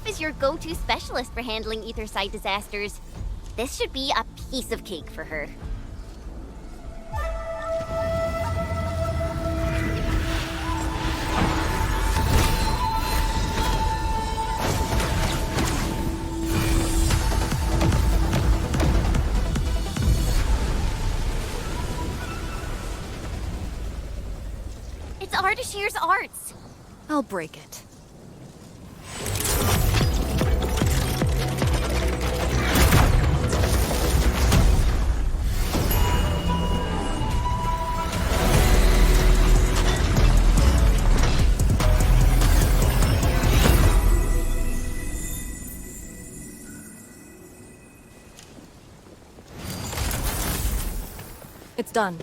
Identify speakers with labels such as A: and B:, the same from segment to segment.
A: Tiff is your go-to specialist for handling Aetherside disasters. This should be a piece of cake for her. It's Ardashir's arts.
B: I'll break it. It's done.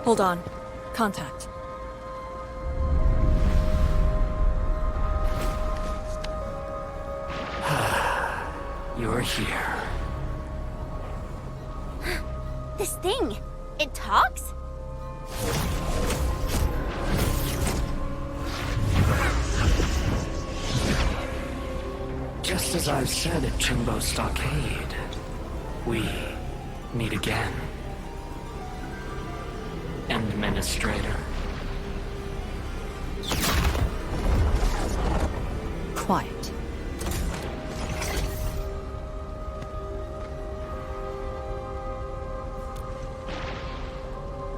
B: Hold on. Contact.
C: You're here.
A: This thing, it talks?
C: Just as I've said at Chimbo Stockade, we meet again. Administrator.
B: Quiet.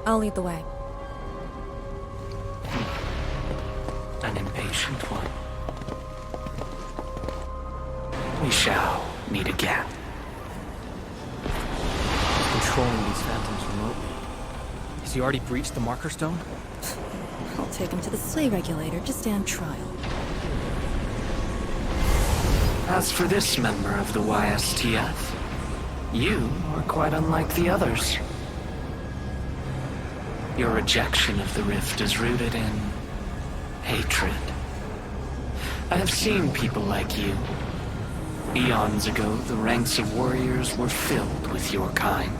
B: I'll lead the way.
C: An impatient one. We shall meet again.
D: Controlling these phantoms remotely. Has he already breached the marker stone?
B: I'll take him to the sleigh regulator to stand trial.
C: As for this member of the YSTF, you are quite unlike the others. Your rejection of the rift is rooted in hatred. I have seen people like you. Eons ago, the ranks of warriors were filled with your kind.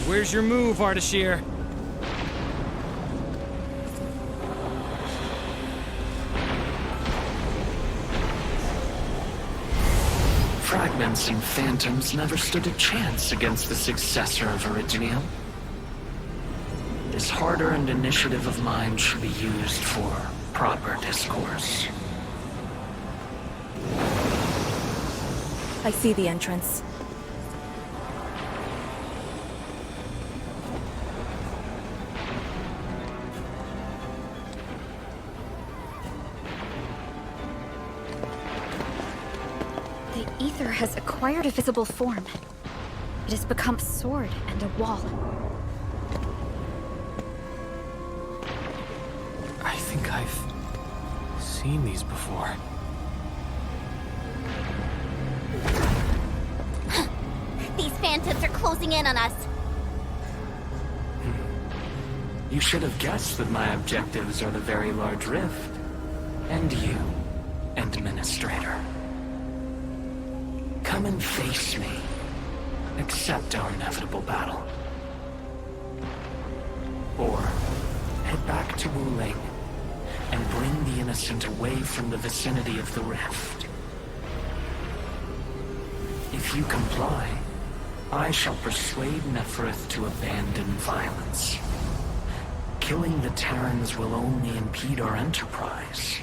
D: Where's your move, Ardashir?
C: Fragments and phantoms never stood a chance against the successor of Originium. This hard-earned initiative of mine should be used for proper discourse.
B: I see the entrance.
E: The ether has acquired a visible form. It has become a sword and a wall.
D: I think I've seen these before.
A: These phantoms are closing in on us.
C: You should have guessed that my objectives are the very large rift. And you, Administrator. Come and face me. Accept our inevitable battle. Or head back to Wu Ling and bring the innocent away from the vicinity of the rift. If you comply, I shall persuade Nefereth to abandon violence. Killing the Terrans will only impede our enterprise.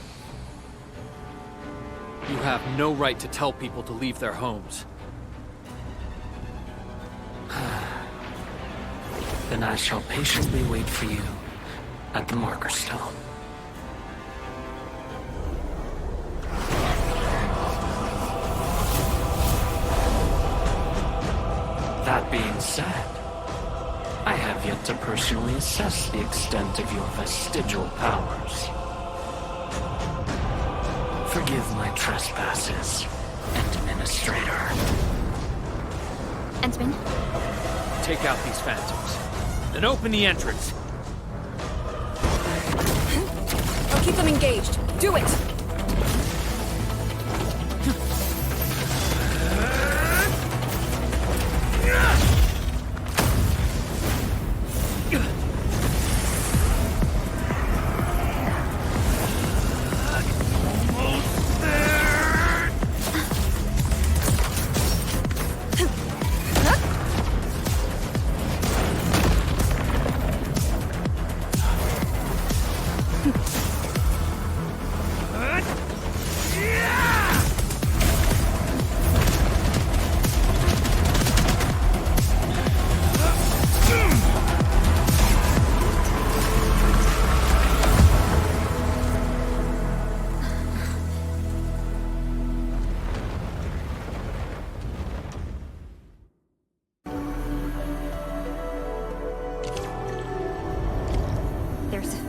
D: You have no right to tell people to leave their homes.
C: Then I shall patiently wait for you at the marker stone. That being said, I have yet to personally assess the extent of your vestigial powers. Forgive my trespasses, Administrator.
E: Entman?
D: Take out these phantoms. Then open the entrance.
B: I'll keep them engaged. Do it!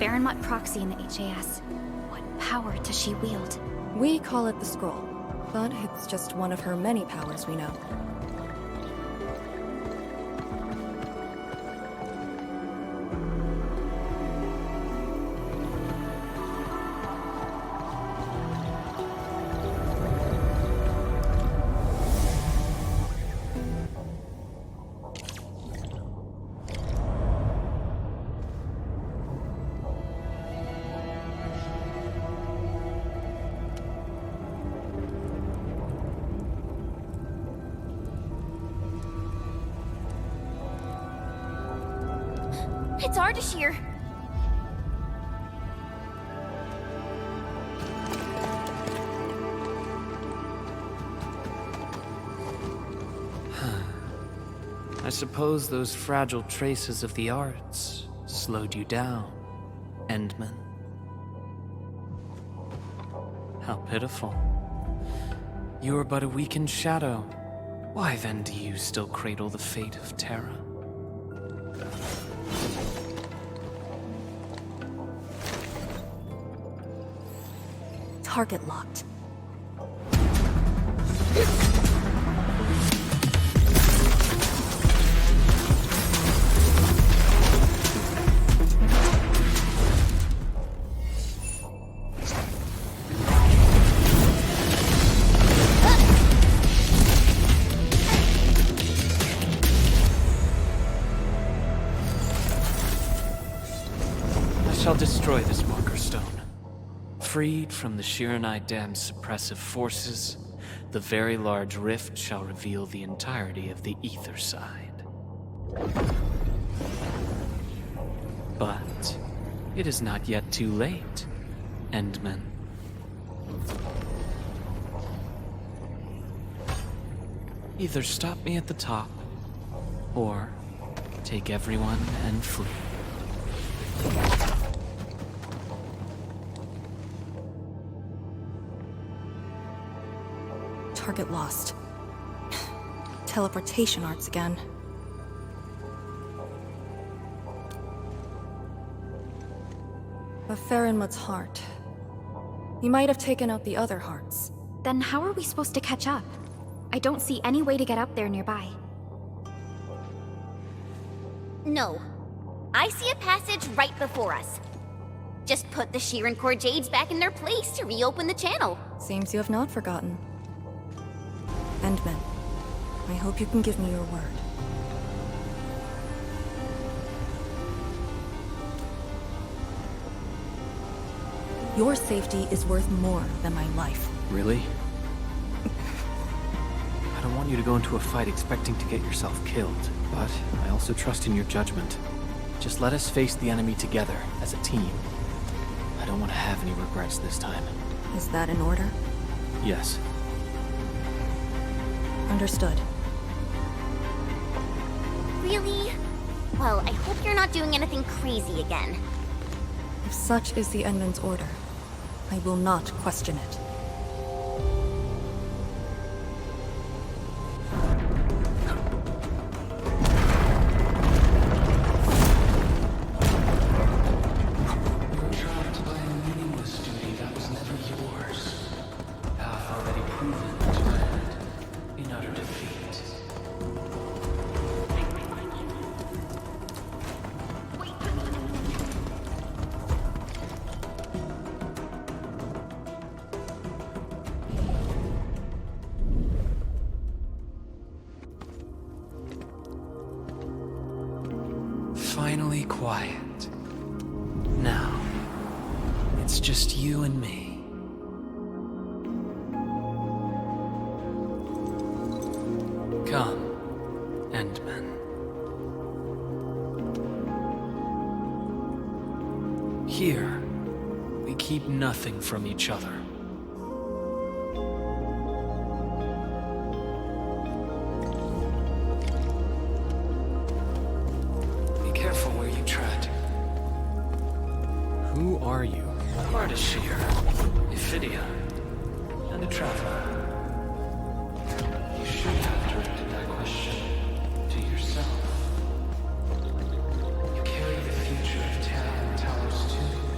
E: Farenmut proxy in the HAS. What power does she wield?
B: We call it the scroll, but it's just one of her many powers we know.
A: It's Ardashir.
C: I suppose those fragile traces of the arts slowed you down, Endman. How pitiful. You are but a weakened shadow. Why then do you still cradle the fate of Terra?
B: Target locked.
C: I shall destroy this marker stone. Freed from the Shiranai Dam's suppressive forces, the very large rift shall reveal the entirety of the ether side. But it is not yet too late, Endman. Either stop me at the top, or take everyone and flee.
B: Target lost. Teleportation arts again. A Farenmut's heart. You might have taken out the other hearts.
E: Then how are we supposed to catch up? I don't see any way to get up there nearby.
A: No. I see a passage right before us. Just put the Shiran Core Jades back in their place to reopen the channel.
B: Seems you have not forgotten. Endman, I hope you can give me your word. Your safety is worth more than my life.
D: Really? I don't want you to go into a fight expecting to get yourself killed, but I also trust in your judgment. Just let us face the enemy together, as a team. I don't want to have any regrets this time.
B: Is that in order?
D: Yes.
B: Understood.
A: Really? Well, I hope you're not doing anything crazy again.
B: If such is the Endman's order, I will not question it.
C: Finally quiet. Now, it's just you and me. Come, Endman. Here, we keep nothing from each other.
D: Who are you?
C: Ardashir, Ephidia, and a traveler. You should have directed that question to yourself. You carry the future of Terra and Talos too.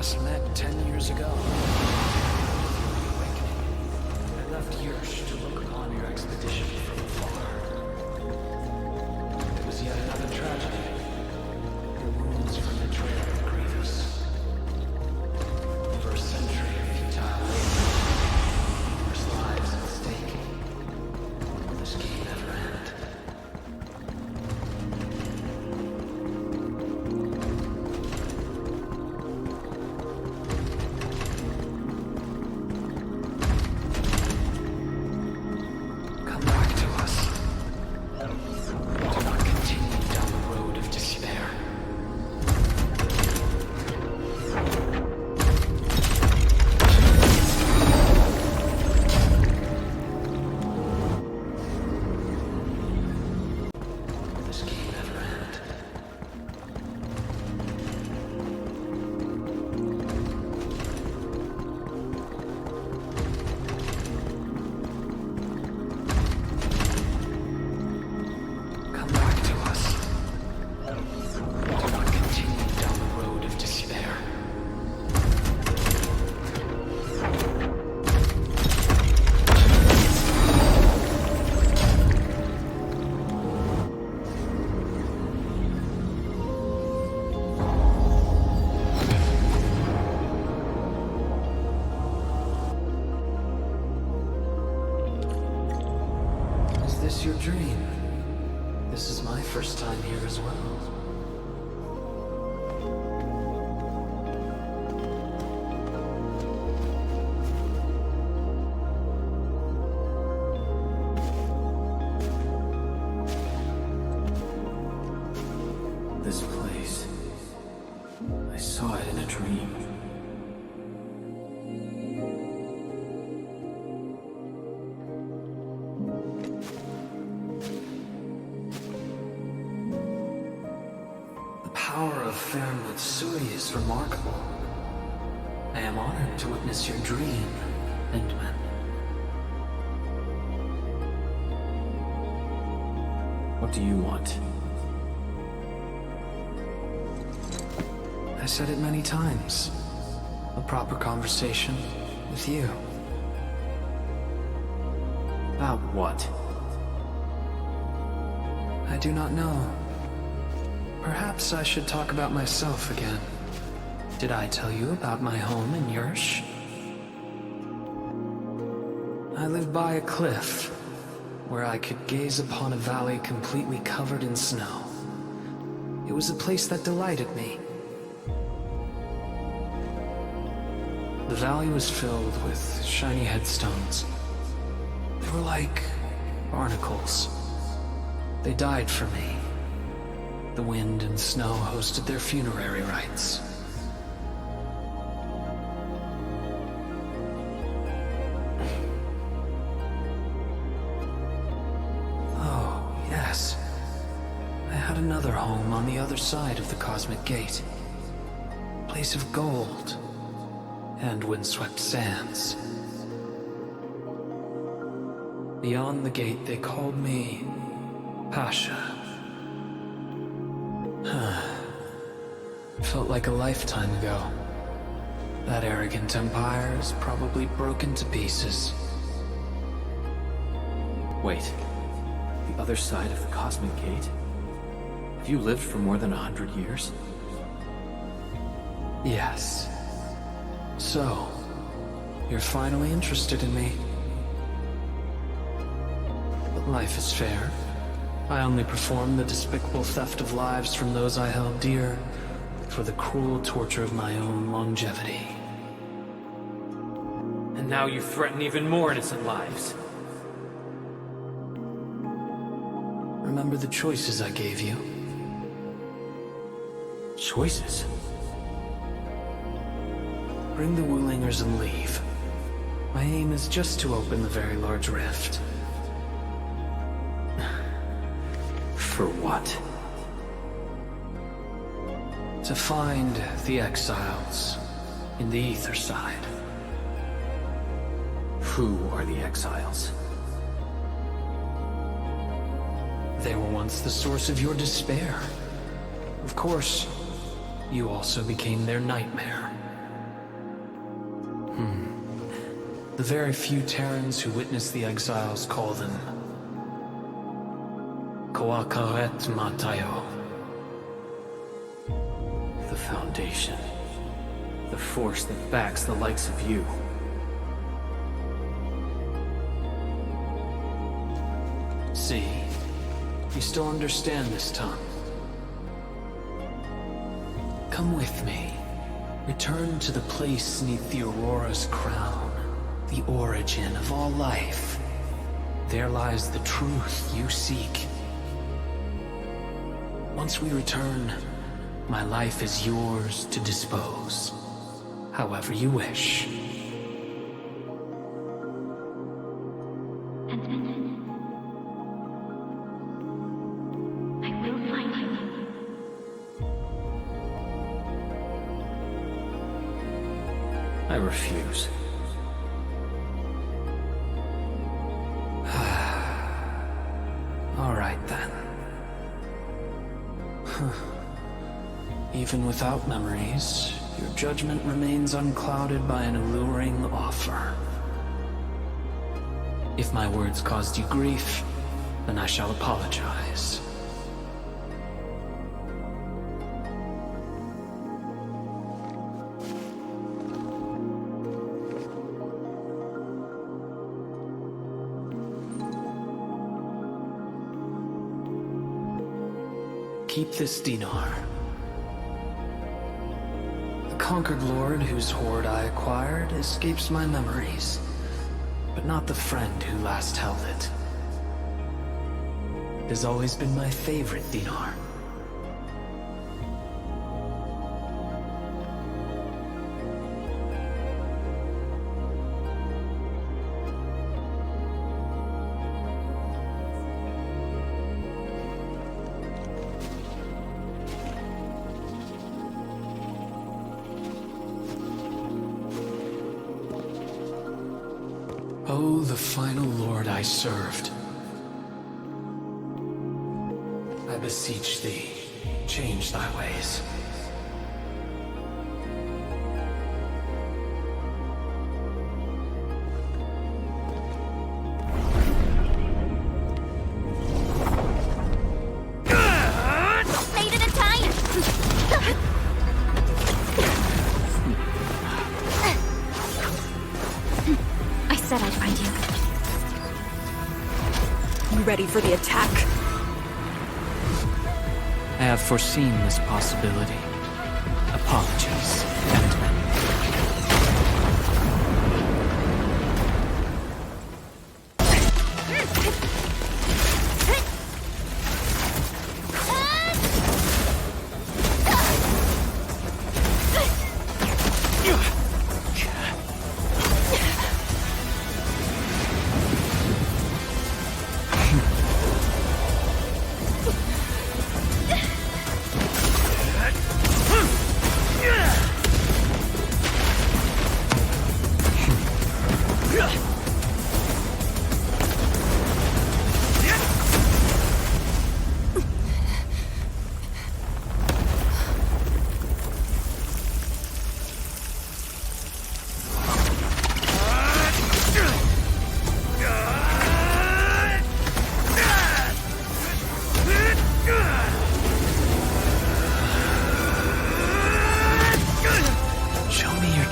C: last met 10 years ago. Before the awakening, I left Yursh to look upon your expedition from afar. It was yet another tragedy. Your wounds from the trail were grievous. For a century of futile labor, numerous lives at stake. Will this game ever end? Come back to us. Do not continue down the road of despair. Will this game ever end? Come back to us. Do not continue down the road of despair. Is this your dream? This is my first time here as well.
D: This place. I saw it in a dream.
C: The power of Fairwood Sui is remarkable. I am honored to witness your dream, Endman.
D: What do you want?
C: I said it many times. A proper conversation with you.
D: About what?
C: I do not know. Perhaps I should talk about myself again. Did I tell you about my home in Yursh? I live by a cliff, where I could gaze upon a valley completely covered in snow. It was a place that delighted me. The valley was filled with shiny headstones. They were like barnacles. They died for me. The wind and snow hosted their funerary rites. Oh, yes. I had another home on the other side of the Cosmic Gate. A place of gold and windswept sands. Beyond the gate, they called me Pasha. Felt like a lifetime ago. That arrogant empire is probably broken to pieces.
D: Wait. The other side of the Cosmic Gate? Have you lived for more than 100 years?
C: Yes. So, you're finally interested in me. But life is fair. I only performed the despicable theft of lives from those I held dear for the cruel torture of my own longevity.
D: And now you threaten even more innocent lives.
C: Remember the choices I gave you?
D: Choices?
C: Bring the Wulingers and leave. My aim is just to open the very large rift.
D: For what?
C: To find the exiles in the ether side.
D: Who are the exiles?
C: They were once the source of your despair. Of course, you also became their nightmare. The very few Terrans who witness the exiles call them Koakaret Matayo.
D: The Foundation. The force that backs the likes of you.
C: See, you still understand this tongue. Come with me. Return to the place neath the Aurora's crown, the origin of all life. There lies the truth you seek. Once we return, my life is yours to dispose, however you wish.
D: I refuse.
C: All right then. Even without memories, your judgment remains unclouded by an alluring offer. If my words caused you grief, then I shall apologize. Keep this dinar. The conquered lord whose hoard I acquired escapes my memories, but not the friend who last held it. It has always been my favorite dinar. Oh, the final lord I served. I beseech thee, change thy ways.
A: Blade at a time!
E: I said I'd find you.
B: You ready for the attack?
C: I have foreseen this possibility. Apologies, Endman.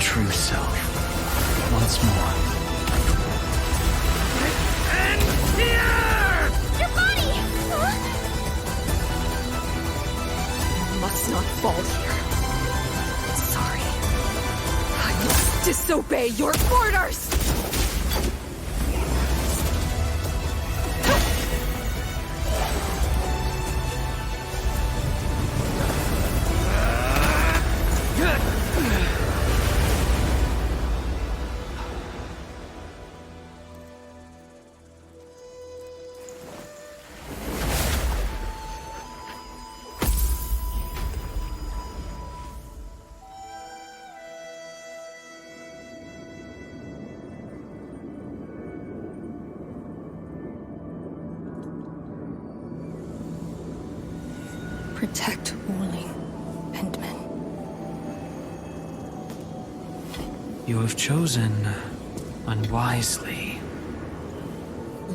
C: True self. Once more.
A: Your body!
B: You must not fall here. Sorry. I must disobey your orders! Protect Wuling, Endman.
C: You have chosen unwisely.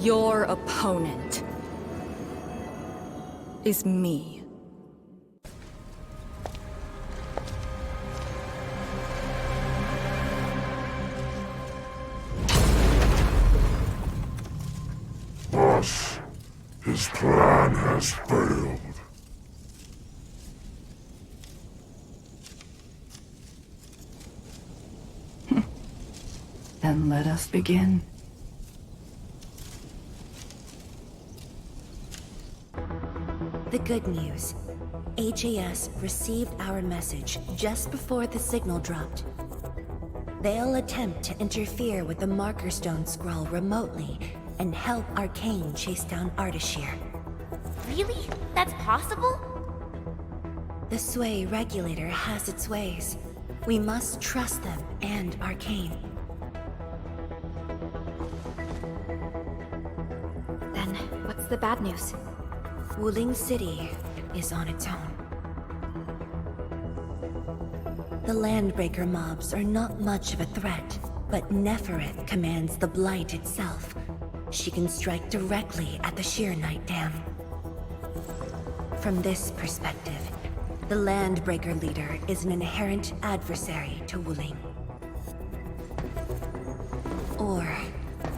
B: Your opponent is me.
F: Thus, his plan has failed.
G: Then let us begin.
H: The good news. HAS received our message just before the signal dropped. They'll attempt to interfere with the Marker Stone scroll remotely and help Arcane chase down Ardashir.
A: Really? That's possible?
H: The Sway regulator has its ways. We must trust them and Arcane.
E: Then, what's the bad news?
H: Wuling City is on its own. The Landbreaker mobs are not much of a threat, but Nefereth commands the Blight itself. She can strike directly at the Sheer Knight Dam. From this perspective, the Landbreaker leader is an inherent adversary to Wuling. Or,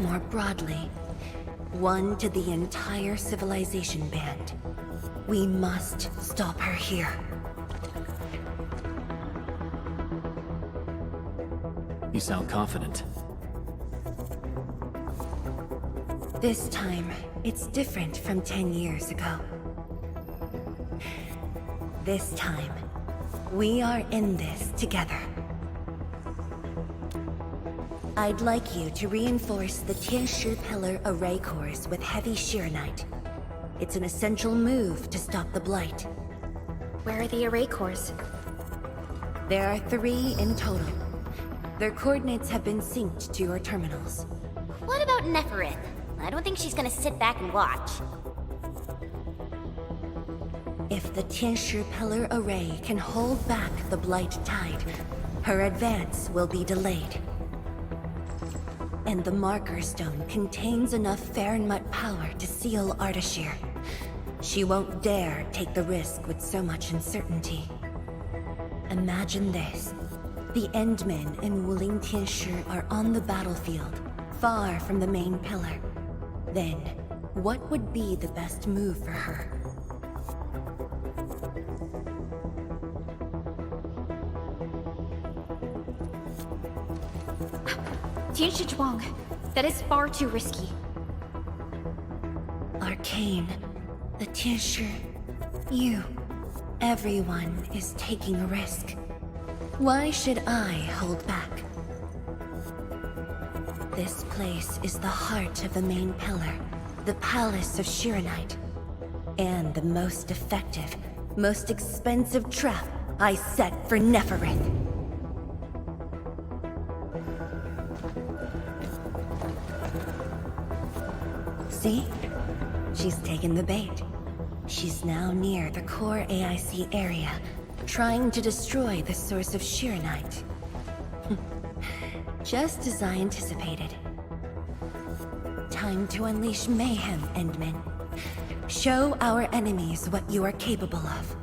H: more broadly, one to the entire civilization band. We must stop her here.
D: You sound confident.
H: This time, it's different from 10 years ago. This time, we are in this together. I'd like you to reinforce the Tianshi Pillar array cores with heavy Sheernite. It's an essential move to stop the Blight.
E: Where are the array cores?
H: There are 3 in total. Their coordinates have been synced to your terminals.
A: What about Nefereth? I don't think she's gonna sit back and watch.
H: If the Tianshi Pillar array can hold back the Blight tide, her advance will be delayed. And the Marker Stone contains enough Farenmut power to seal Ardashir. She won't dare take the risk with so much uncertainty. Imagine this. The Endmen and Wuling Tianshi are on the battlefield, far from the main pillar. Then, what would be the best move for her?
E: Tianshi Zhuang. That is far too risky.
H: Arcane, the Tianshi, you. Everyone is taking a risk. Why should I hold back? This place is the heart of the main pillar, the Palace of Shiranite, and the most effective, most expensive trap I set for Nefereth. See? She's taken the bait. She's now near the core AIC area, trying to destroy the source of Shiranite. Just as I anticipated. Time to unleash mayhem, Endman. Show our enemies what you are capable of.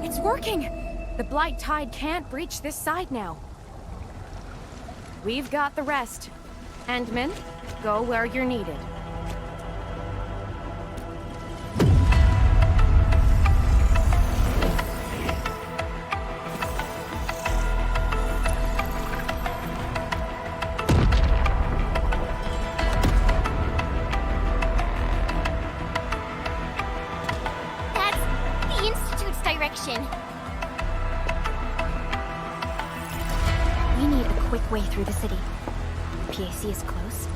I: It's working! The Blight Tide can't breach this side now. We've got the rest. Endman, go where you're needed.
A: That's the Institute's direction.
E: We need a quick way through the city. PAC is close.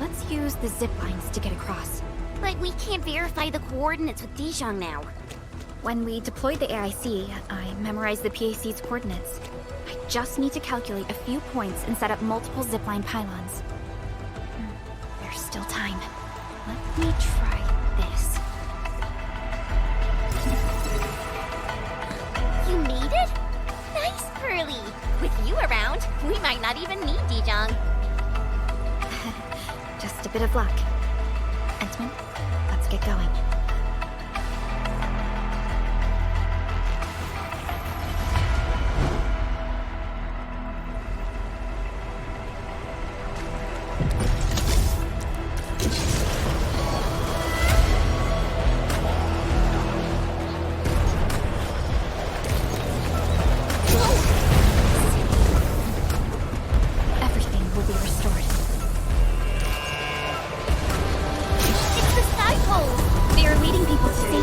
E: Let's use the zip lines to get across.
A: But we can't verify the coordinates with Dijon now.
E: When we deployed the AIC, I memorized the PAC's coordinates. I just need to calculate a few points and set up multiple zipline pylons. There's still time. Let me try this.
A: We might not even need Dijong.
E: Just a bit of luck. Entman, let's get going. Everything will be restored.
A: It's the sky poles!
E: They are leading people to safety.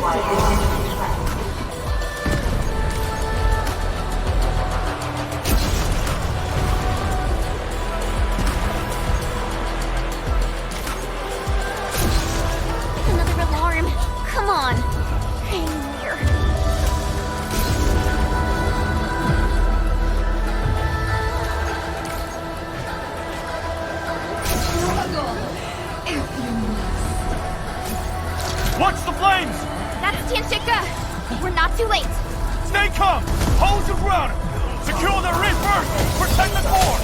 A: Another alarm. Come on. Hang here.
G: Watch the flames!
A: That's Tianshika. We're not too late.
G: Stay calm! Hold your ground! Secure the reef first! Protect the core!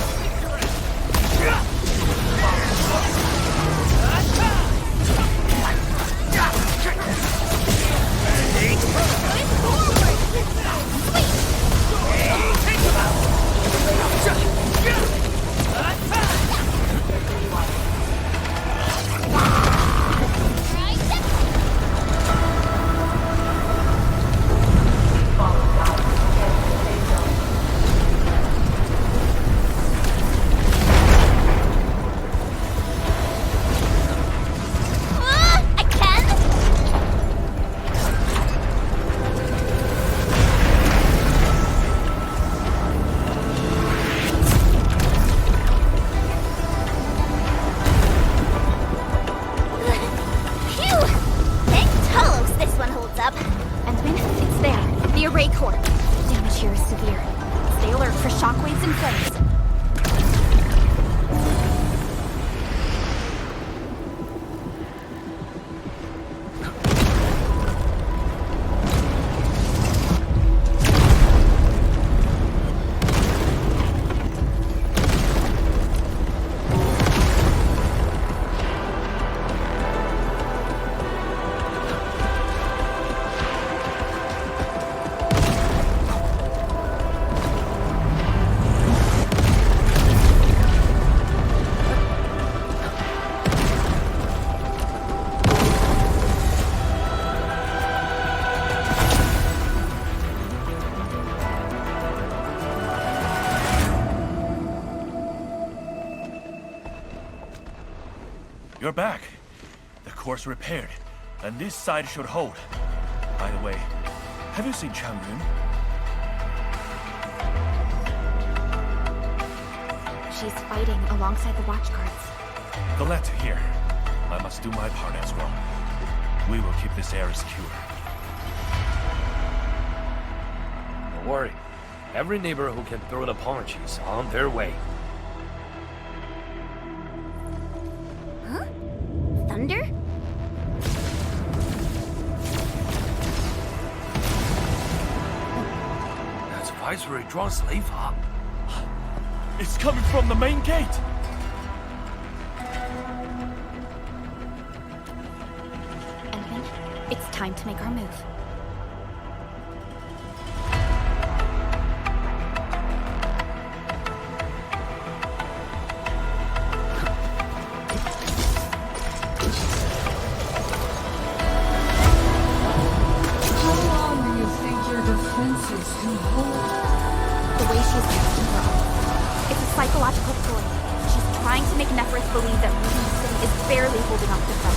A: I can? Phew! Thank Talos this one holds up.
E: Entman, it's there. The array core. Damage here is severe. Stay alert for shockwaves and flames.
G: You're back. The core's repaired, and this side should hold. By the way, have you seen Chang Yun?
E: She's fighting alongside the watch guards.
G: Glad to hear. I must do my part as well. We will keep this area secure.
J: Don't worry. Every neighbor who can throw the punch is on their way.
A: Thunder?
J: That's Viceroy Zhuang's slave, huh?
G: It's coming from the main gate!
E: Entman, it's time to make our move. The way she's testing her own. It's a psychological ploy. She's trying to make Neferith believe that Luna's city is barely holding up to them.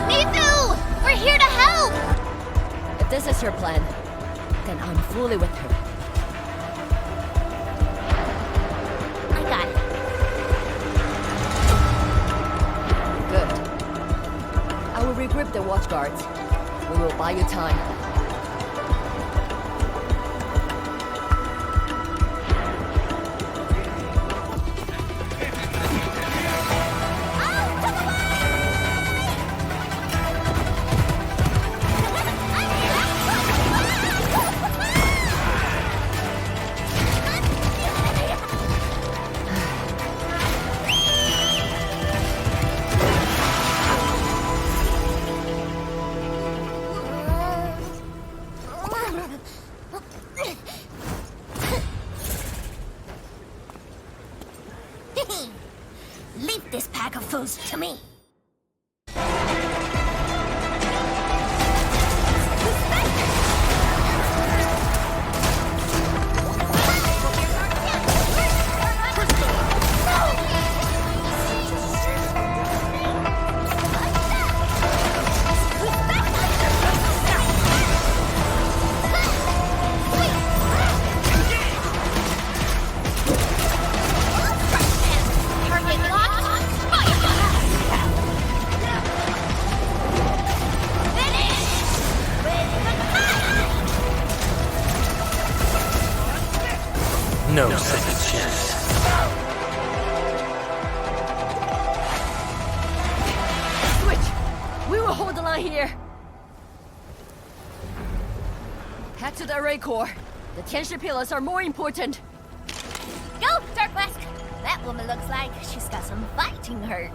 A: Nathu! We're here to help!
K: If this is her plan, then I'm fully with her.
A: I got it.
K: Good. I will regroup the watch guards. We will buy you time.
A: this pack of fools to me.
J: No second chance.
K: Switch! We will hold the line here. Head to the array core. The Tianshi pillars are more important.
A: Go, Darkmask! That woman looks like she's got some fighting hurt.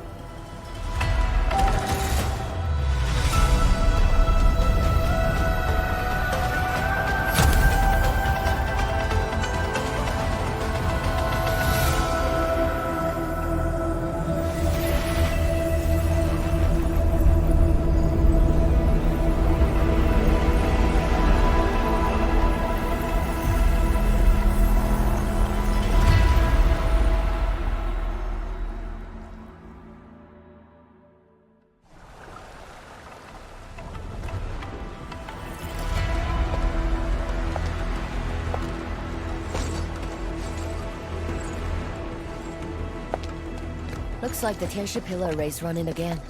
K: Looks like the Tianshi pillar array's running again.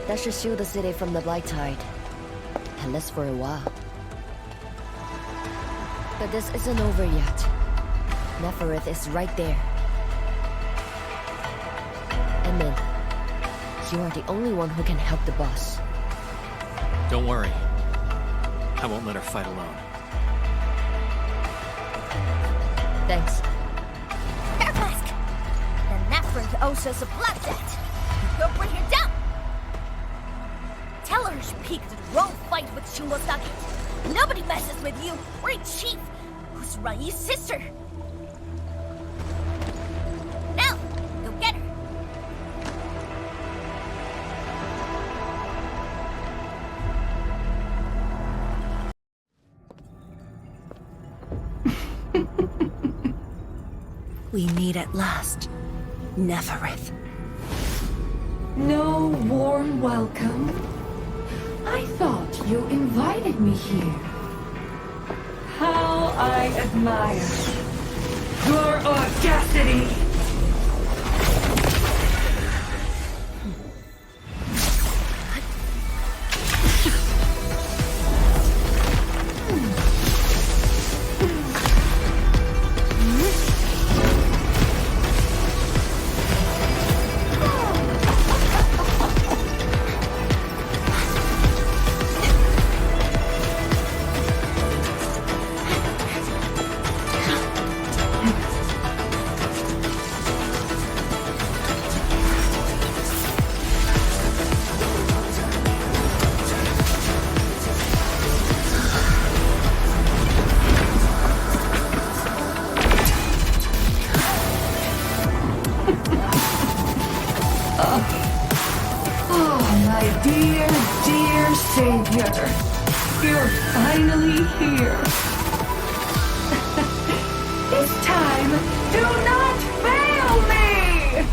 K: That should shield the city from the Blight Tide. At least for a while. But this isn't over yet. Neferith is right there. And then, you are the only one who can help the boss.
D: Don't worry. I won't let her fight alone.
K: Thanks.
A: Darkmask! The Neferith owes us a blood debt. Go bring her down! Tell her she peeked at the wrong fight with Shingosaki. Nobody messes with you or a chief who's Rai's sister. Now, go get her.
H: We meet at last. Neferith.
L: No warm welcome? I thought you invited me here. How I admire your audacity! Dear, dear Savior, you're finally here. This time, do not fail me!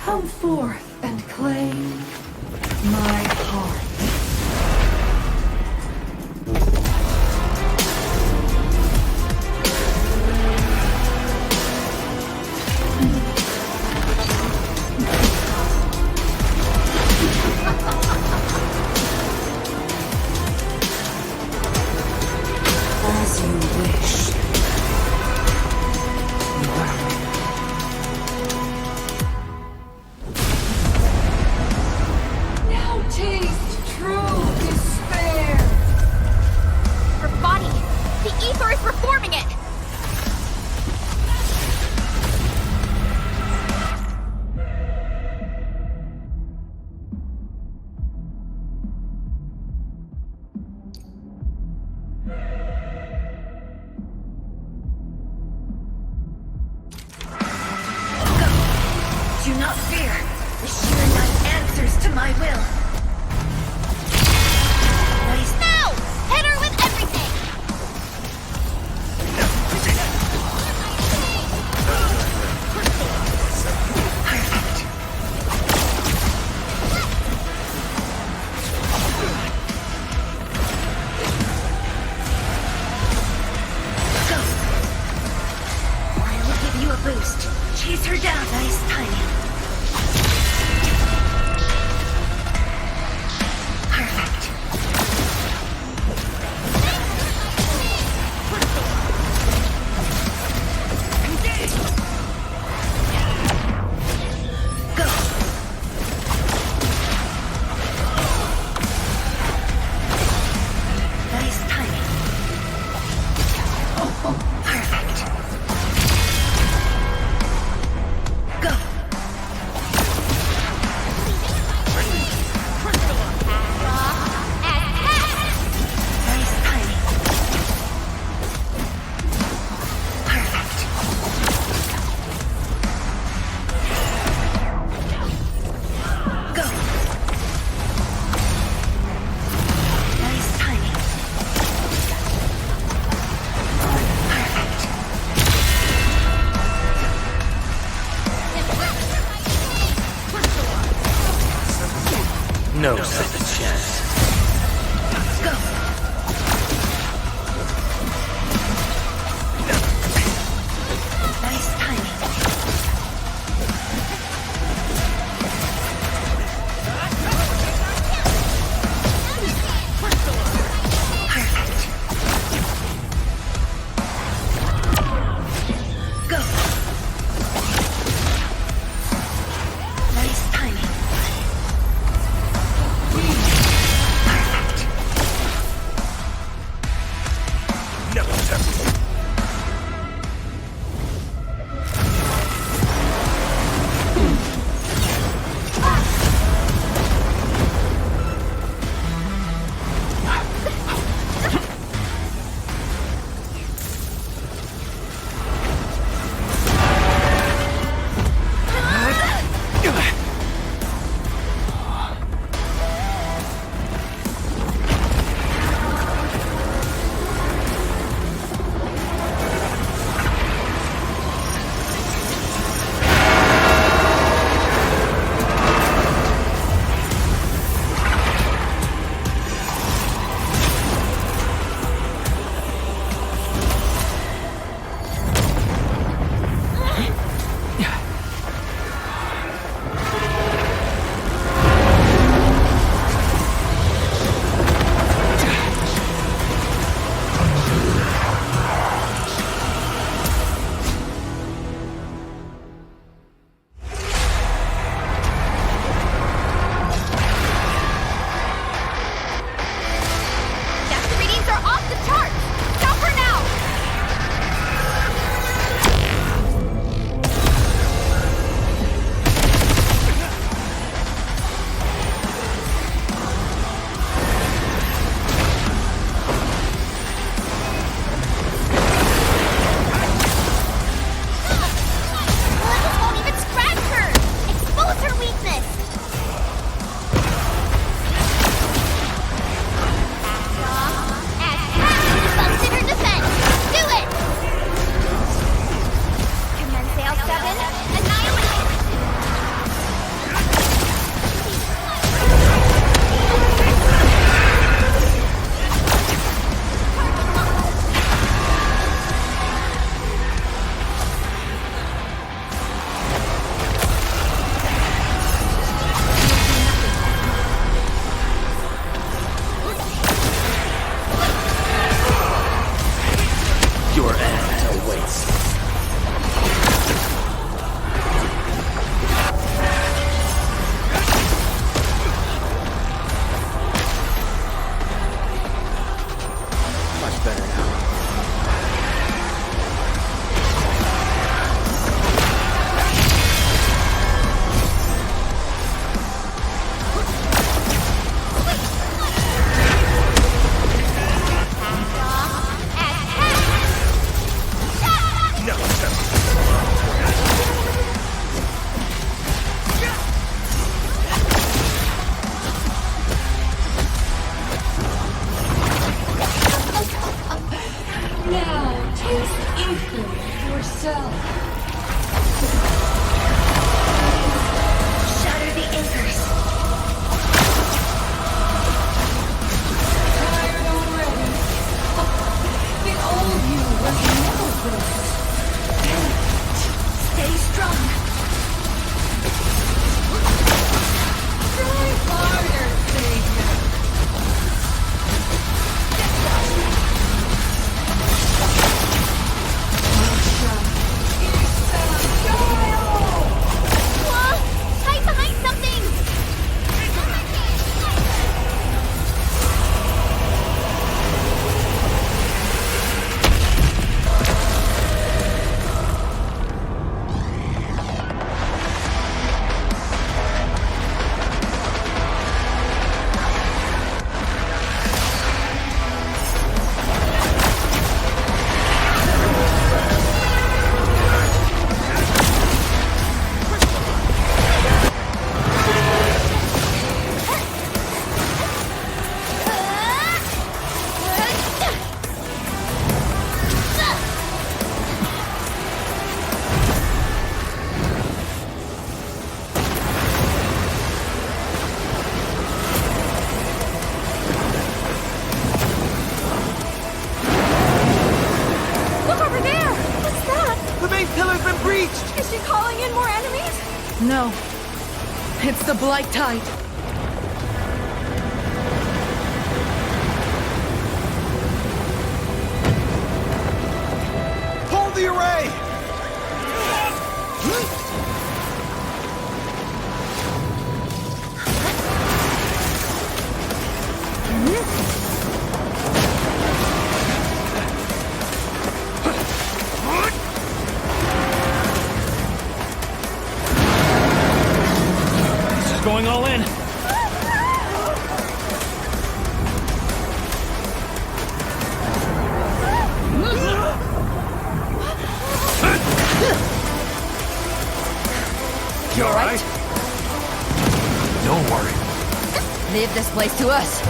L: Come forth and claim my heart.
H: As you wish. my will. Nice.
A: Now! Hit her with everything!
H: I'll give you a boost. Chase her down. Nice timing.
L: yourself.
H: Shatter the anchors.
L: Tired already? The old you was never this.
H: Stay strong.
L: Try harder, Savior.
A: Whoa! Hide behind something!
I: Look over there! What's that?
D: The main pillar's been breached!
I: Is she calling in more enemies?
K: No. It's the Blight Tide.
D: Hold the array!
J: This is going all in.
D: You alright?
J: Don't worry.
K: Leave this place to us.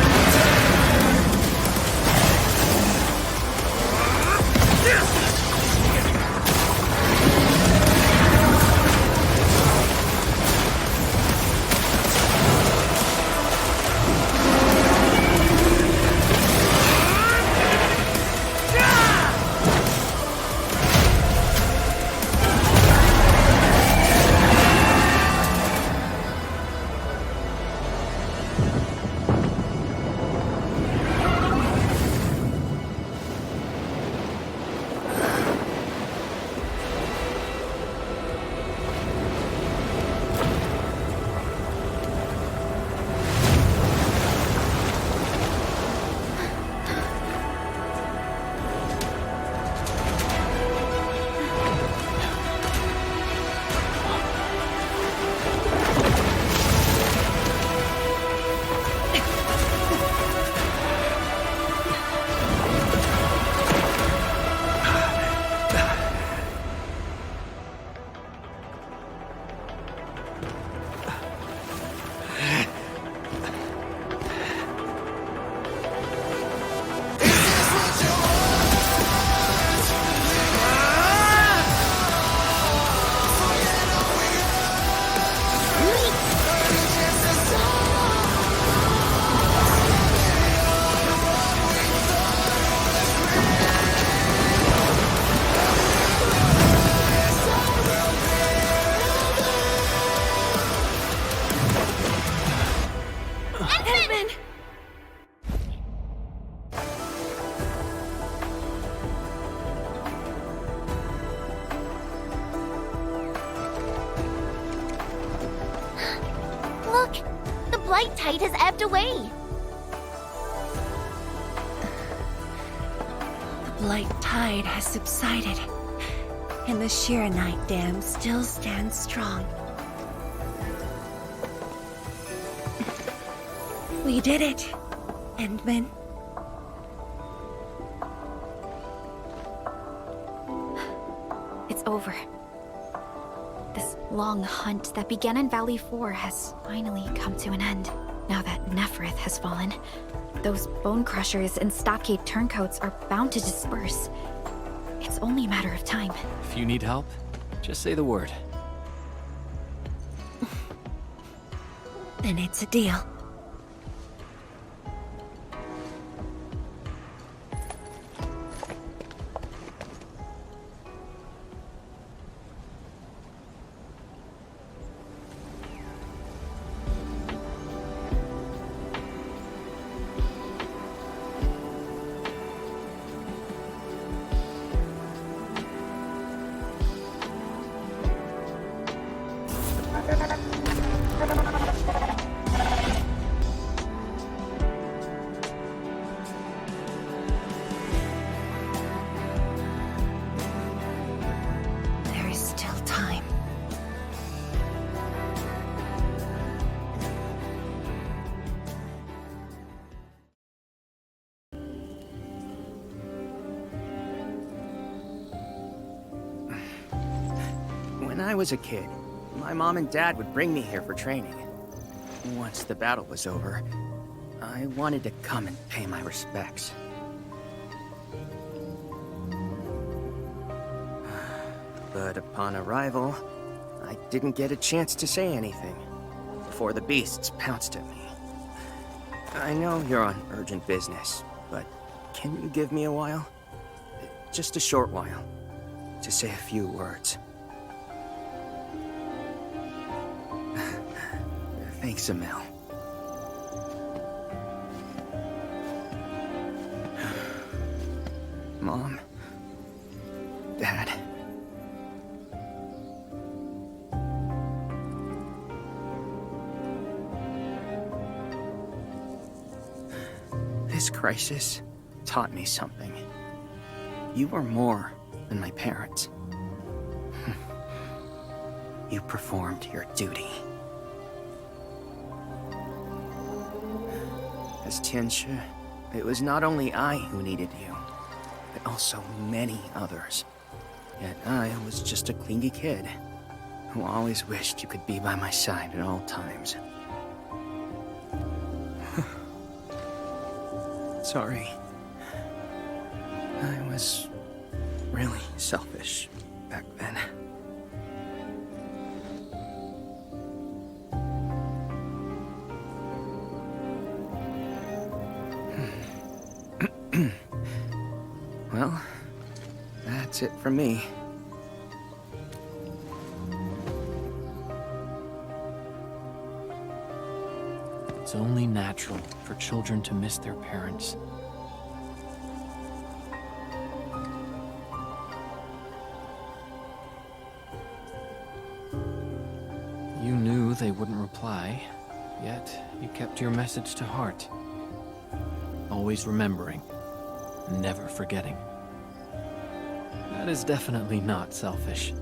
A: Look! The blight tide has ebbed away!
H: The blight tide has subsided, and the Shiranite Dam still stands strong. We did it, Endman.
E: It's over. This long hunt that began in Valley 4 has finally come to an end. Now that Nephrith has fallen, those bone crushers and stockade turncoats are bound to disperse. It's It's only a matter of time.
D: If you need help, just say the word.
H: Then it's a deal. There is still time.
M: When I was a kid, my mom and dad would bring me here for training. Once the battle was over, I wanted to come and pay my respects. But upon arrival, I didn't get a chance to say anything before the beasts pounced at me. I know you're on urgent business, but can you give me a while? Just a short while, to say a few words. Thanks, Emil. Mom. Dad. This crisis taught me something. You were more than my parents. You performed your duty. As Tianshi, it was not only I who needed you, but also many others. Yet I was just a clingy kid, who always wished you could be by my side at all times. Sorry. I was really selfish back then. Well, that's it from me.
D: It's only natural for children to miss their parents. You knew they wouldn't reply, yet you kept your message to heart. Always remembering, never forgetting. That is definitely not selfish.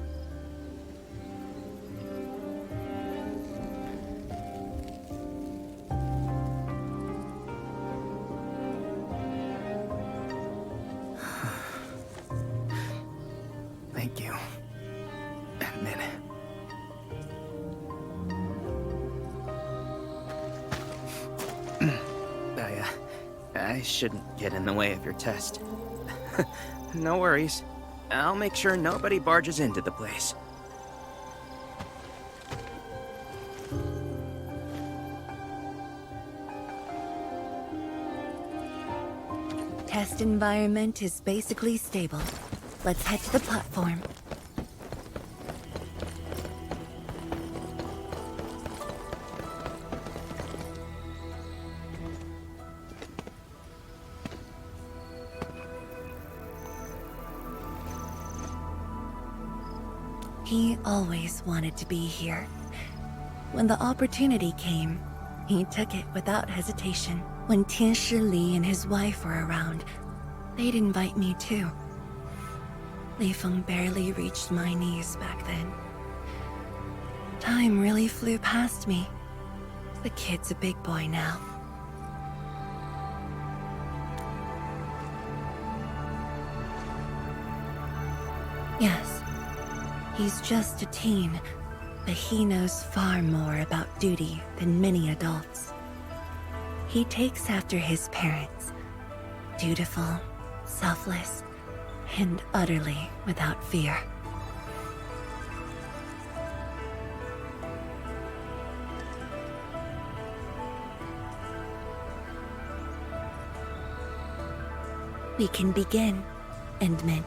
M: Thank you, Admin. I shouldn't get in the way of your test. No worries. I'll make sure nobody barges into the place.
H: Test environment is basically stable. Let's head to the platform. He always wanted to be here. When the opportunity came, he took it without hesitation. When Tianshi Li and his wife were around, they'd invite me too. Li Feng barely reached my knees back then. Time really flew past me. The kid's a big boy now. Yes. He's just a teen, but he knows far more about duty than many adults. He takes after his parents. Dutiful, selfless, and utterly without fear. We can begin, Endman.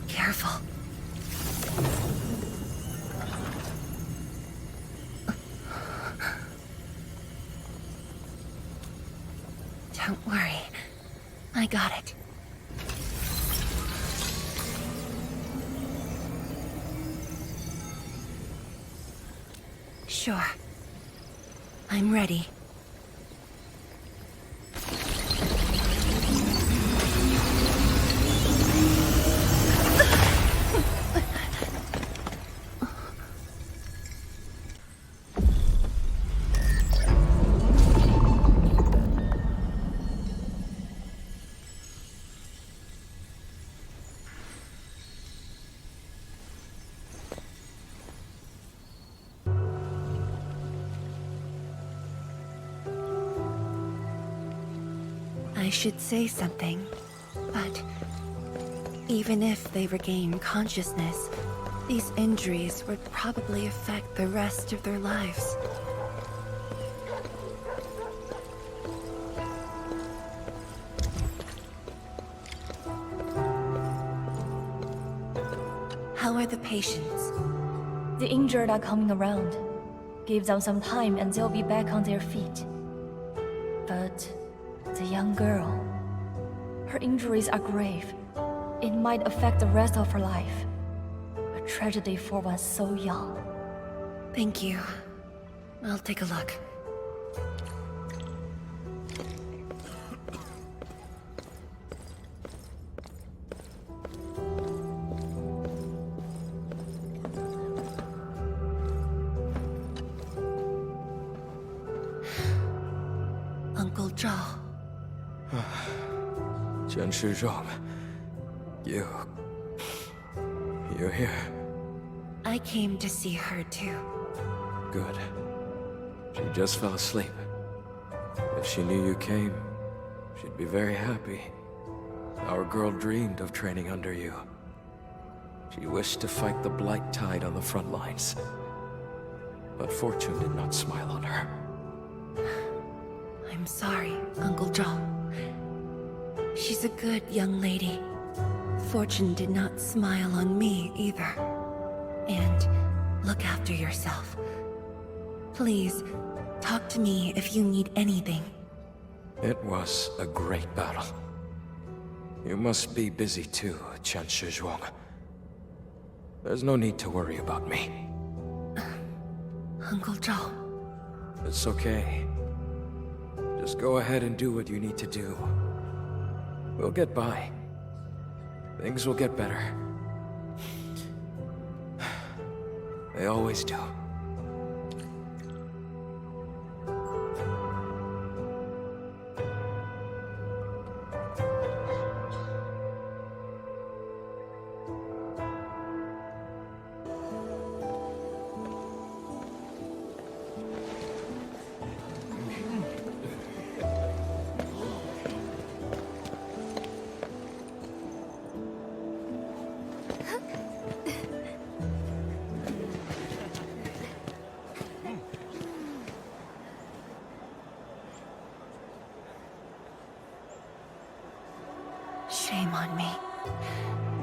H: Careful. Don't worry. I got it. Sure. I'm ready. I should say something, but even if they regain consciousness, these injuries would probably affect the rest of their lives. How are the patients?
N: The injured are coming around. Give them some time and they'll be back on their feet. But the young girl, her injuries are grave. It might affect the rest of her life. A tragedy for one so young.
H: Thank you. I'll take a look. Uncle Zhao.
O: Chen Shizhong, you're here.
H: I came to see her too.
O: Good. She just fell asleep. If she knew you came, she'd be very happy. Our girl dreamed of training under you. She wished to fight the Blight Tide on the front lines. But fortune did not smile on her.
H: I'm sorry, Uncle Zhao. She's a good young lady. Fortune did not smile on me either. And look after yourself. Please, talk to me if you need anything.
O: It was a great battle. You must be busy too, Chen Shizhuang. There's no need to worry about me.
H: Uncle Zhao.
O: It's okay. Just go ahead and do what you need to do. We'll get by. Things will get better. They always do.
H: Shame on me.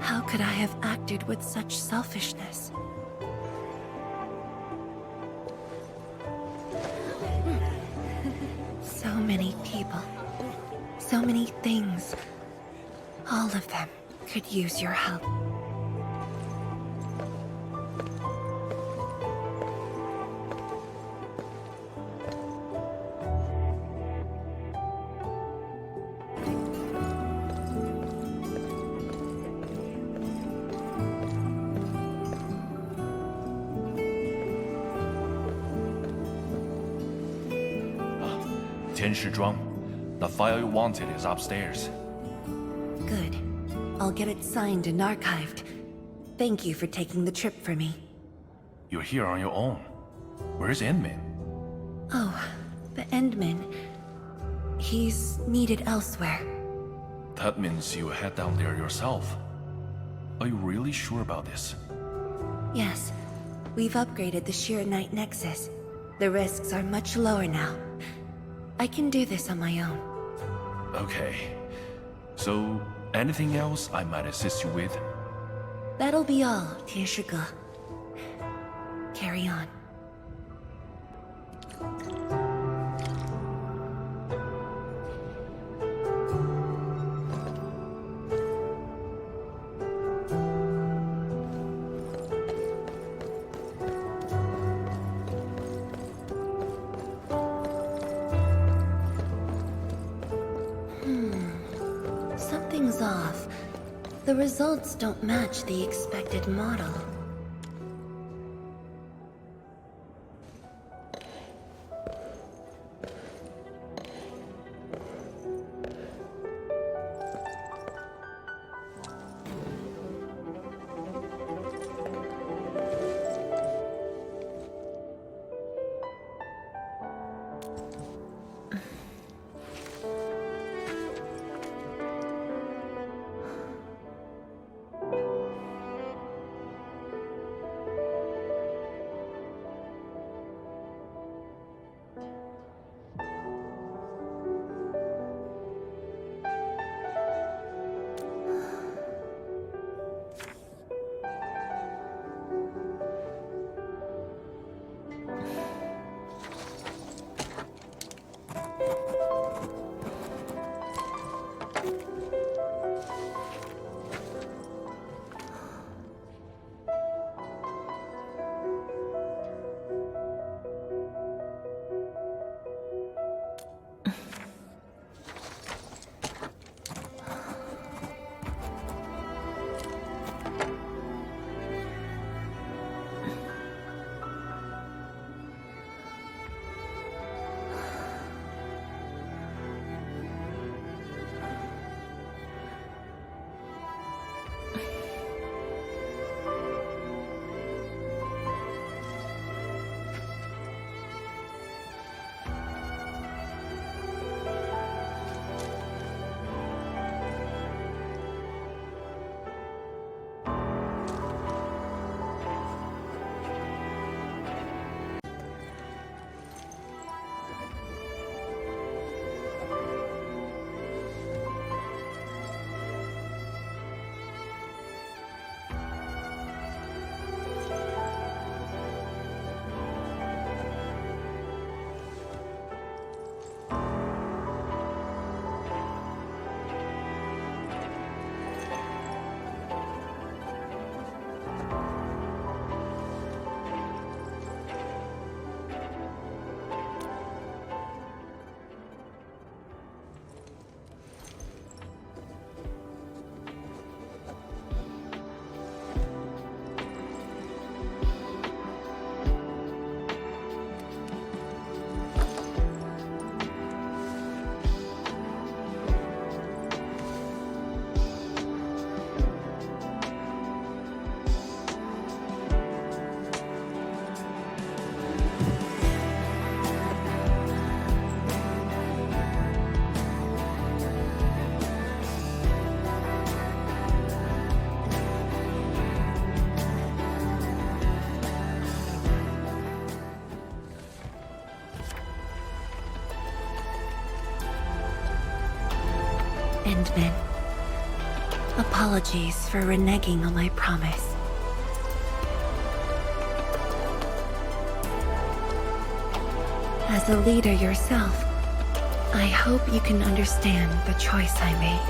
H: How could I have acted with such selfishness? So many people. So many things. All of them could use your help.
G: Tian Shizhuang, the file you wanted is upstairs.
H: Good. I'll get it signed and archived. Thank you for taking the trip for me.
G: You're here on your own. Where's Endman?
H: Oh, the Endman. He's needed elsewhere.
G: That means you head down there yourself. Are you really sure about this?
H: Yes. We've upgraded the Sheer Knight Nexus. The risks are much lower now. I can do this on my own.
G: Okay. So, anything else I might assist you with?
H: That'll be all, 天使哥. Carry on. Something's off. The results don't match the expected model. Endman. Apologies for reneging on my promise. As a leader yourself, I hope you can understand the choice I made.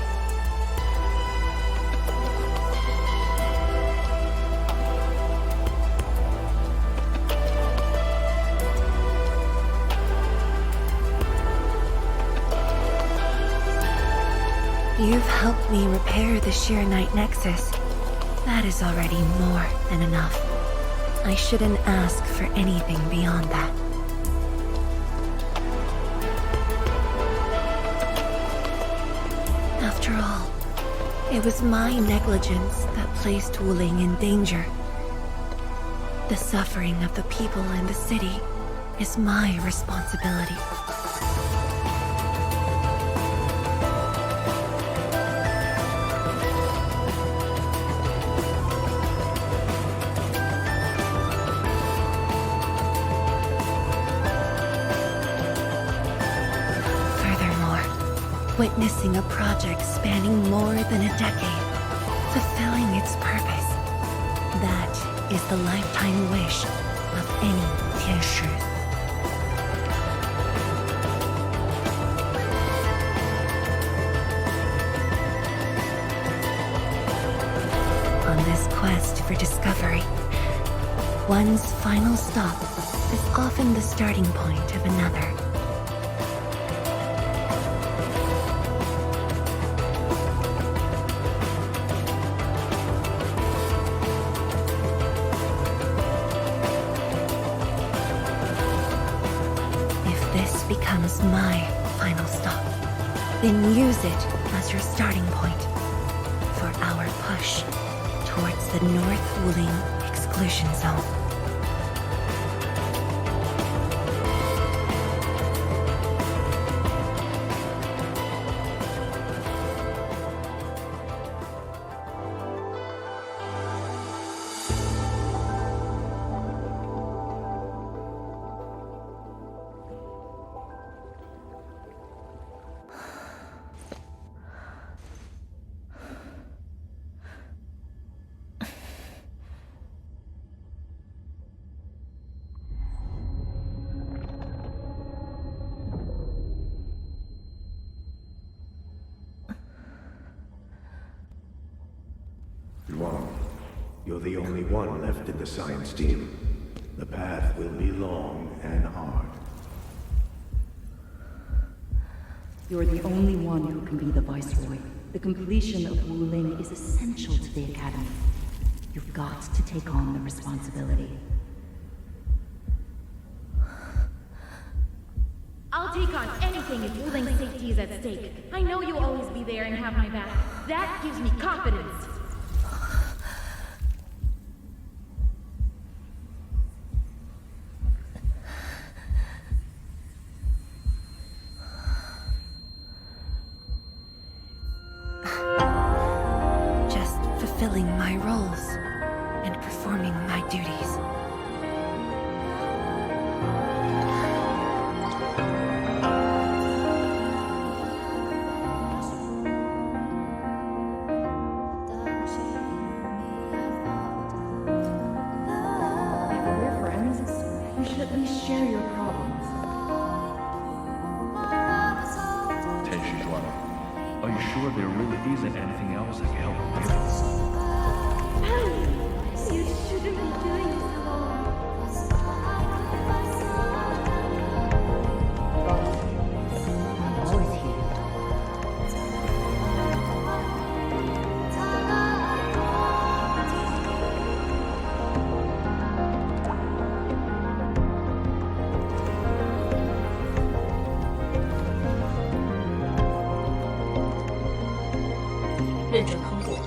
H: You've helped me repair the Sheer Knight Nexus. That is already more than enough. I shouldn't ask for anything beyond that. After all, It was my negligence that placed Wuling in danger. The suffering of the people in the city is my responsibility. Witnessing a project spanning more than a decade, fulfilling its purpose. That is the lifetime wish of any Tianshi. On this quest for discovery, one's final stop is often the starting point of another. Becomes my final stop. Then use it as your starting point for our push towards the North Wuling exclusion zone.
P: Yuan, you're the only one left in the science team. The path will be long and hard.
Q: You're the only one who can be the Viceroy. The completion of Wuling is essential to the Academy. You've got to take on the responsibility.
R: I'll take on anything if Wuling's safety is at stake. I know you'll always be there and have my back. That gives me confidence.
H: Just fulfilling my roles and performing my duties.
Q: Share your problems.
G: Tenshi Juan, are you sure there really isn't anything else I can help with?
R: You shouldn't be doing this alone.
Q: I'm always here.
S: 认证通过，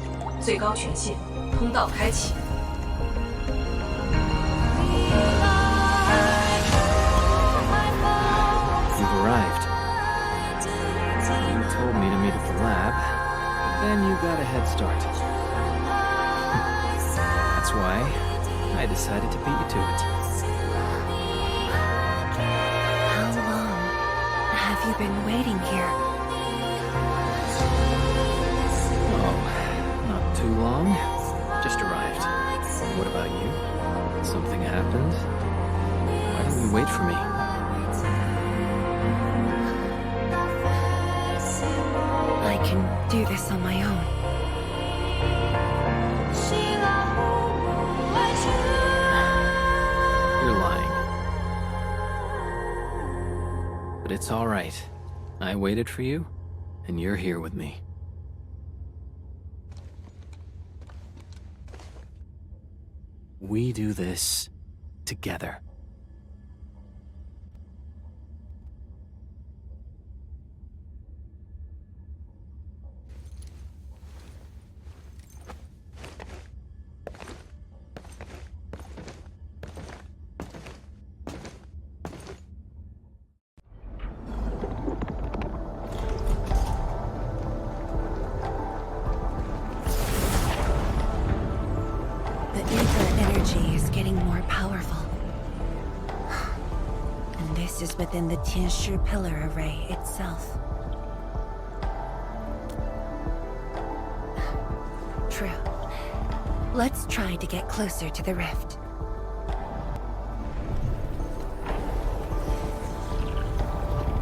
S: 最高权限，通道开启。
D: You've arrived. You told me to meet at the lab, but then you got a head start. That's why I decided to beat you to it.
H: How long have you been waiting here?
D: Not too long. Just arrived. What about you? Something happened? Why didn't you wait for me?
H: I can do this on my own.
D: You're lying. But it's all right. I waited for you, and you're here with me. We do this together.
H: source is within the Tianshi Pillar Array itself. True. Let's try to get closer to the rift.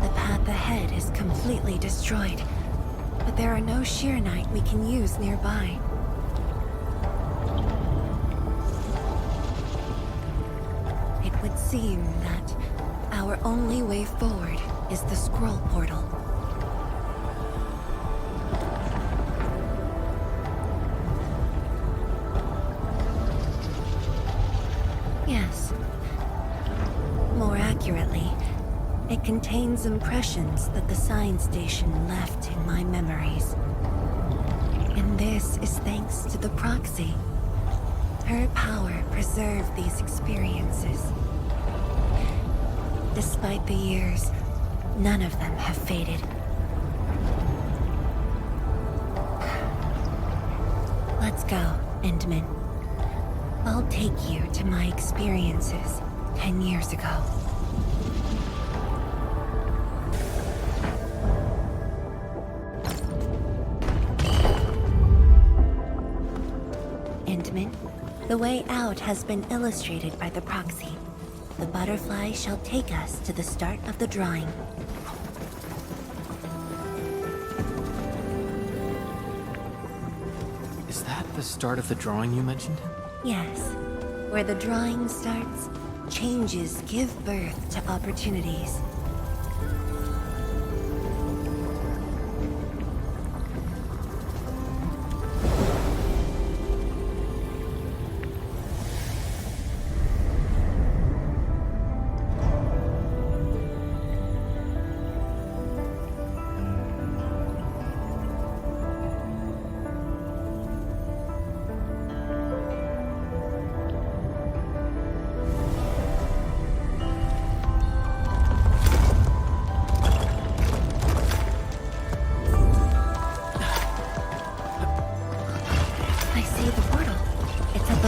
H: The path ahead is completely destroyed, but there are no Sheernite we can use nearby. It would seem that our only way forward is the scroll portal. Yes. More accurately, it contains impressions that the science station left in my memories. And this is thanks to the proxy. Her power preserved these experiences. Despite the years, none of them have faded. Let's go, Endman. I'll take you to my experiences 10 years ago. Endman, the way out has been illustrated by the proxy. The butterfly shall take us to the start of the drawing.
D: Is that the start of the drawing you mentioned?
H: Yes. Where the drawing starts, changes give birth to opportunities.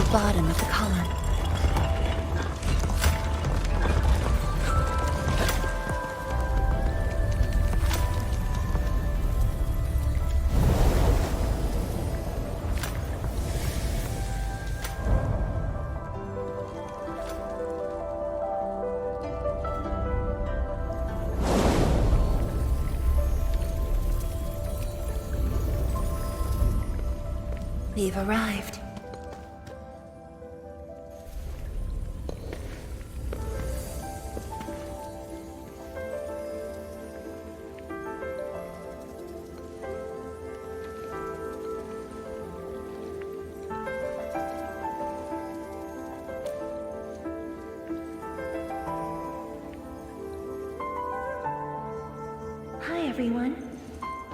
H: Bottom of the column. We've arrived. Hi everyone.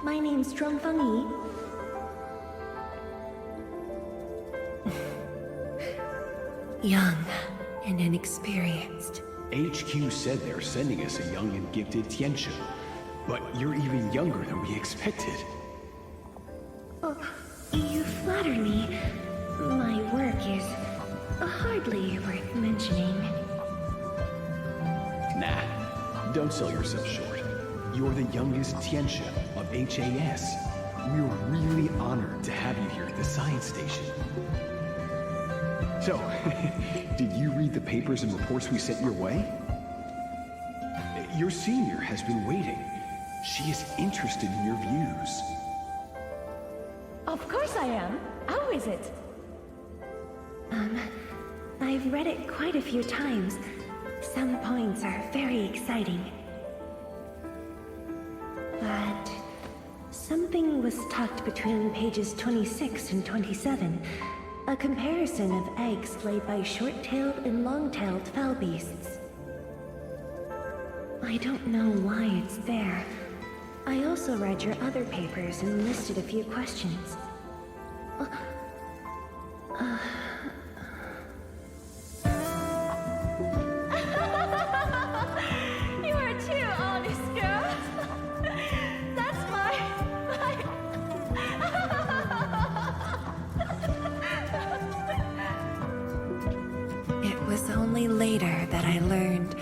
H: My name's Zhongfeng Yi. Young and inexperienced.
T: HQ said they're sending us a young and gifted Tianshi, but you're even younger than we expected.
Q: Oh, you flatter me. My work is hardly worth mentioning.
T: Nah, don't sell yourself short. You're the youngest Tianshi of HAS. We're really honored to have you here at the science station. So, did you read the papers and reports we sent your way? Your senior has been waiting. She is interested in your views.
N: Of course I am. How is it?
Q: I've read it quite a few times. Some points are very exciting. But something was tucked between pages 26 and 27. A comparison of eggs laid by short-tailed and long-tailed fowl beasts. I don't know why it's there. I also read your other papers and listed a few questions.
E: You are too honest, girl. That's
H: It was only later that I learned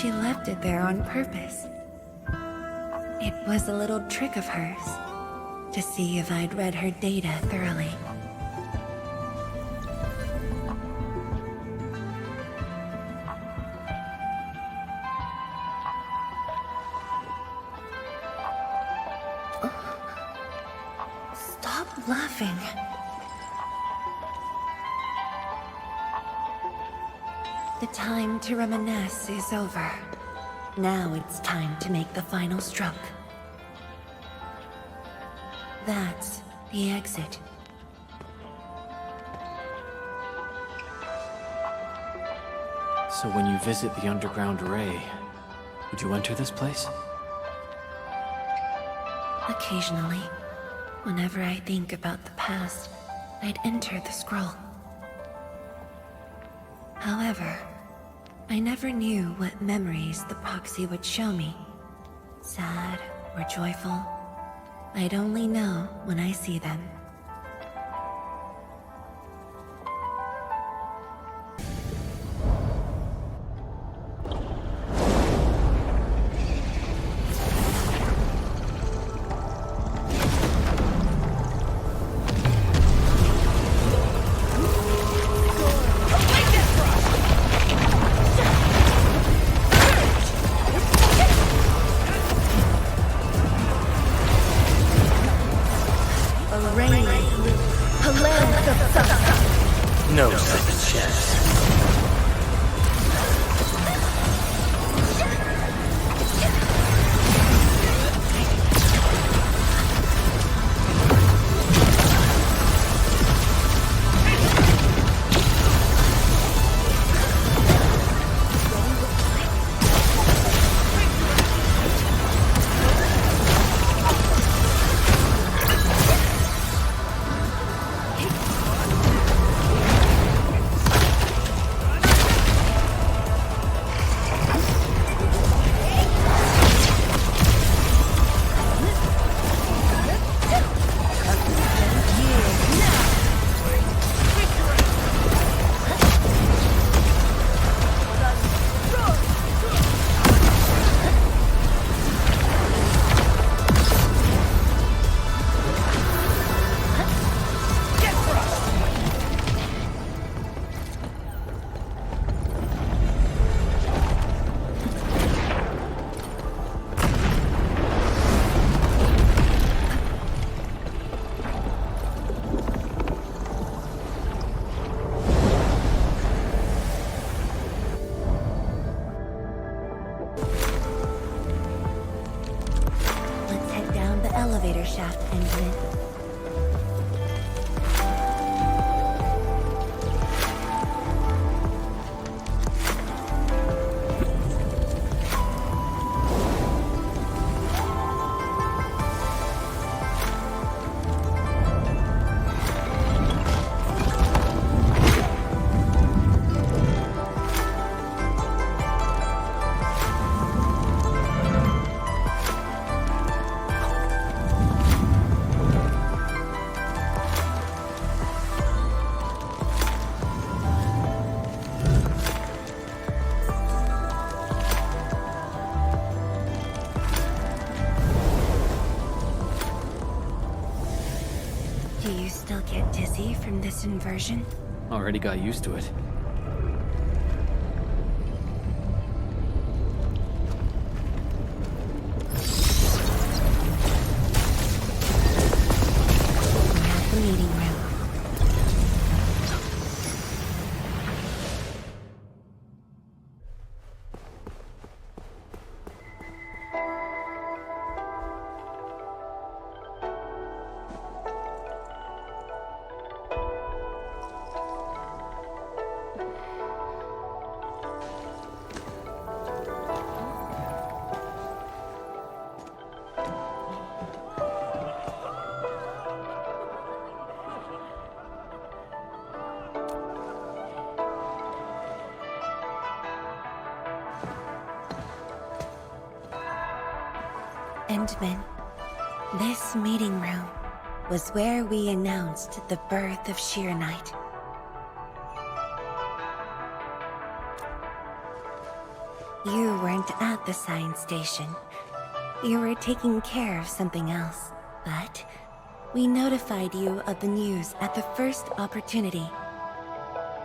Q: she left it there on purpose. It was a little trick of hers, to see if I'd read her data thoroughly. Stop laughing. The time to reminisce is over. Now it's time to make the final stroke. That's the exit.
D: So when you visit the underground array, would you enter this place?
Q: Occasionally, whenever I think about the past, I'd enter the scroll. However, I never knew what memories the proxy would show me. Sad or joyful, I'd only know when I see them.
J: No such chance. Elevator shaft engine. Do you still get dizzy from this inversion?
D: Already got used to it.
Q: The meeting room. Endman, this meeting room was where we announced the birth of Sheer Knight.
H: You weren't at the science station. You were taking care of something else. But we notified you of the news at the first opportunity.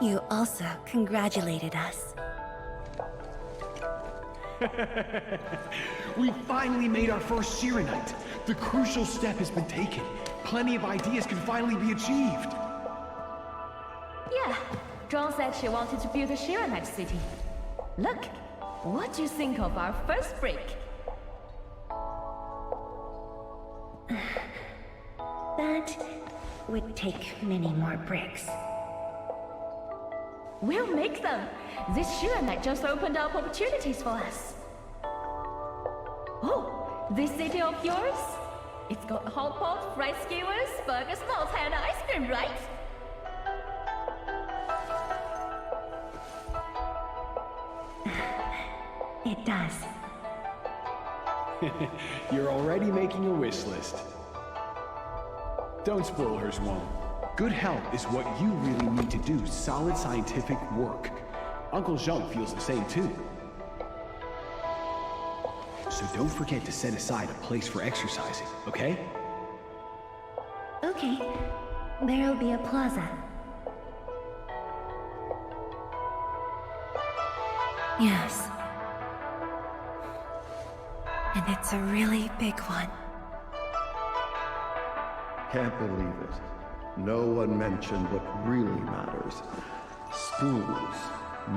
H: You also congratulated us.
T: We finally made our first Shiranite. The crucial step has been taken. Plenty of ideas can finally be achieved.
N: Yeah, John said she wanted to build a Shiranite city. Look, what do you think of our first break?
Q: That would take many more bricks.
N: We'll make them. This Shiranite just opened up opportunities for us. Oh, this city of yours? It's got hot pot, rice skewers, burgers, malts, and ice cream, right?
Q: It does.
T: You're already making a wish list. Don't spoil her, Zhuang. Good health is what you really need to do solid scientific work. Uncle Zheng feels the same too. So don't forget to set aside a place for exercising, okay?
Q: Okay. There'll be a plaza.
H: Yes. And it's a really big one.
F: Can't believe it. No one mentioned what really matters. Schools.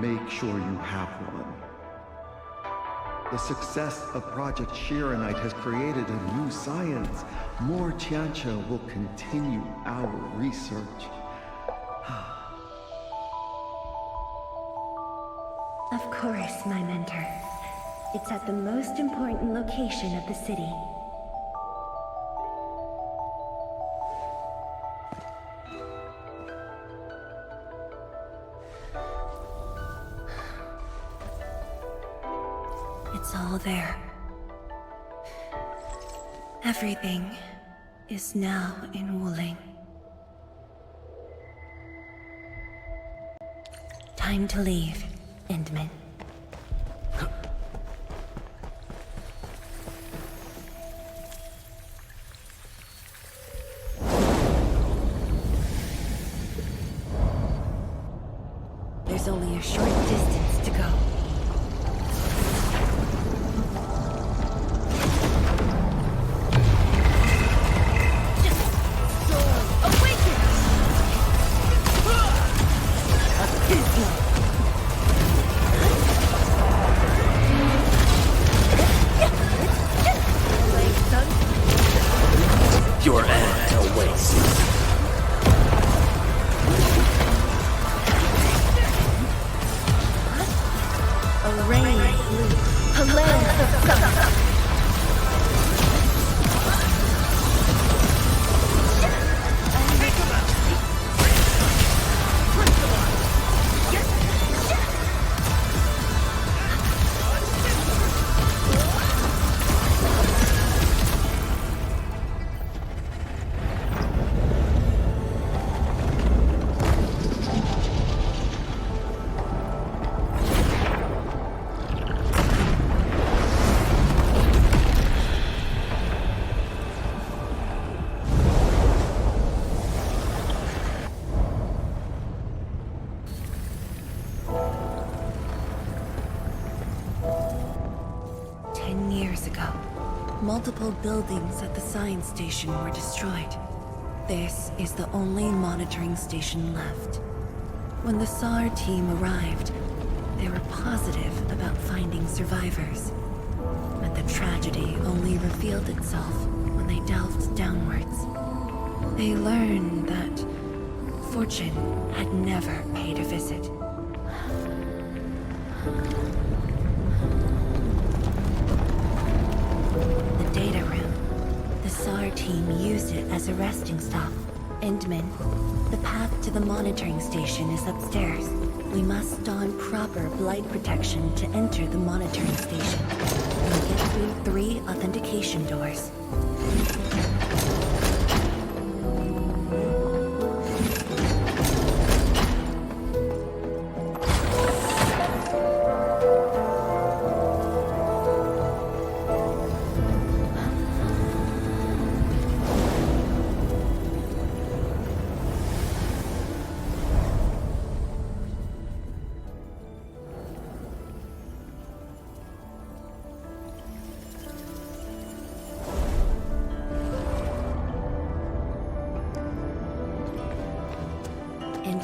F: Make sure you have one. The success of Project Shiranite has created a new science. More Tianxia will continue our research.
Q: Of course, my mentor. It's at the most important location of the city.
H: It's all there. Everything is now in Wuling. Time to leave, Endman. There's only a short distance to go.
C: Your end awaits.
H: A rain of blue, a lens of sun. Multiple buildings at the science station were destroyed. This is the only monitoring station left. When the SAR team arrived, they were positive about finding survivors. But the tragedy only revealed itself when they delved downwards. They learned that fortune had never paid a visit. Data room. The SAR team used it as a resting stop. Endman, the path to the monitoring station is upstairs. We must don proper blight protection to enter the monitoring station and get through 3 authentication doors.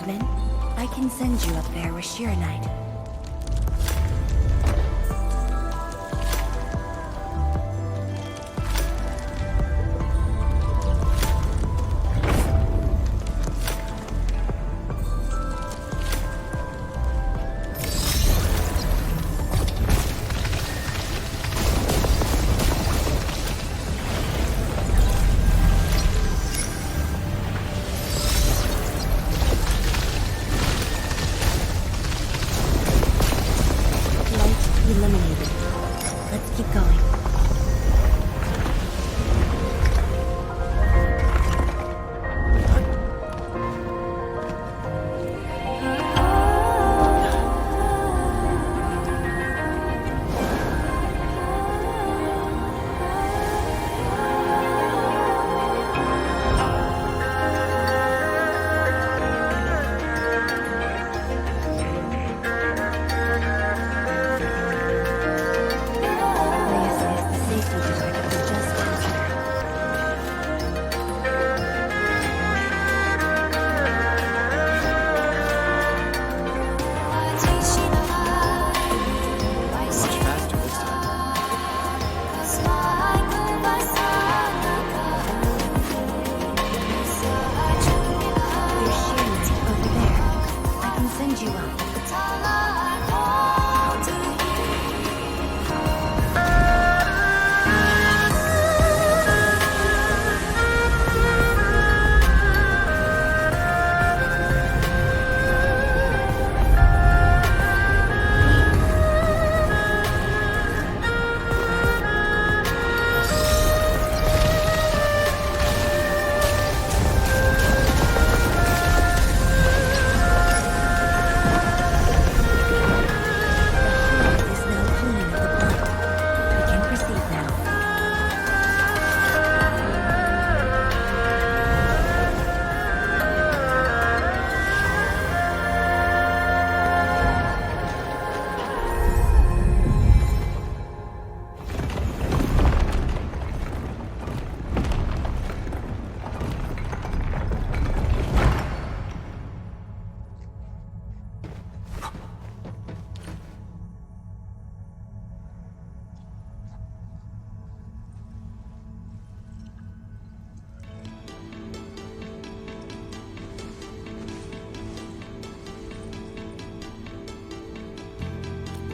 H: Desmond. I can send you up there with Shiranite. Eliminated. Let's keep going.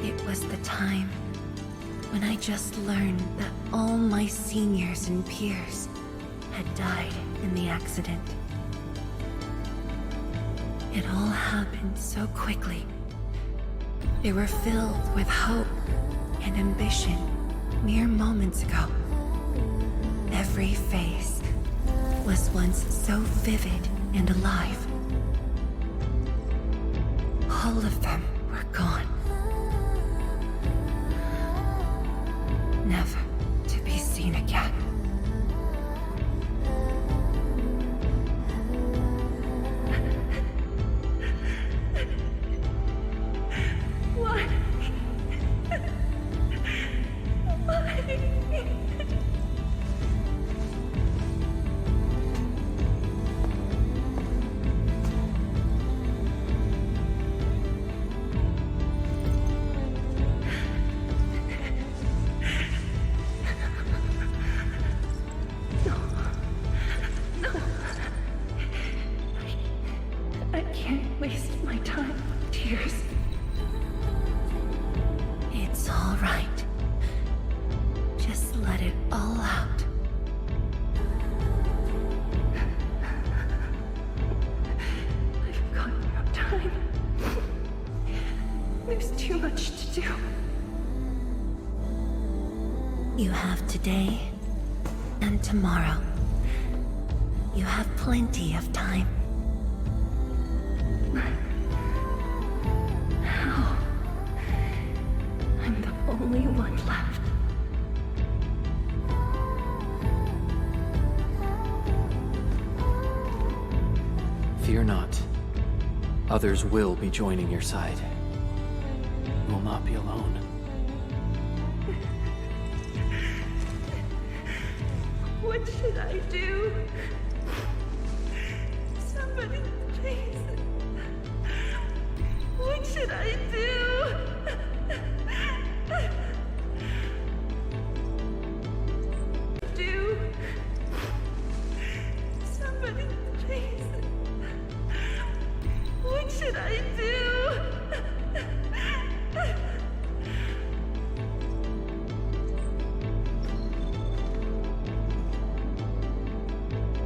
H: It was the time when I just learned that all my seniors and peers had died in the accident. It all happened so quickly. They were filled with hope and ambition mere moments ago. Every face was once so vivid and alive. All of them were gone. Never to be seen again.
Q: Why? I can't waste my time with tears.
H: It's all right. Just let it all out.
Q: I've got no time. There's too much to do.
H: You have today and tomorrow. You have plenty of time.
Q: How? I'm the only one left.
D: Fear not. Others will be joining your side. You will not be alone.
Q: What should I do? Somebody, please.
R: What should I do? Somebody, please. What should I do?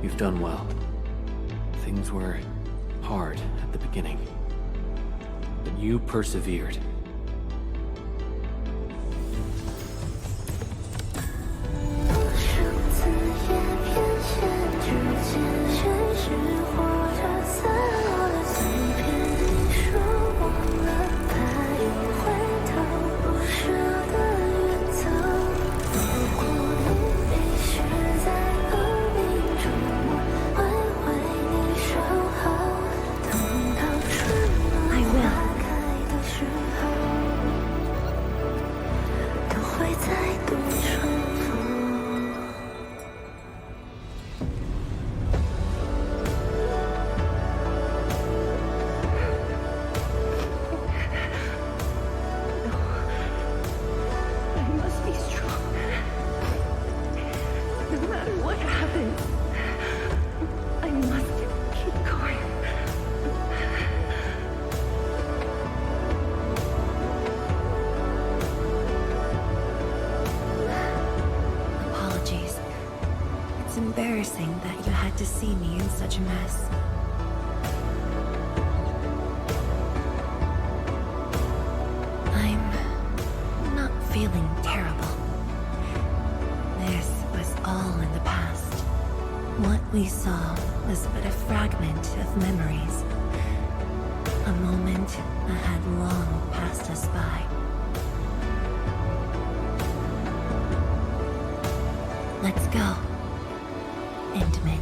D: You've done well. Things were hard at the beginning, but you persevered.
H: It's embarrassing that you had to see me in such a mess. I'm not feeling terrible. This was all in the past. What we saw was but a fragment of memories. A moment that had long passed us by. Let's go. Intimate.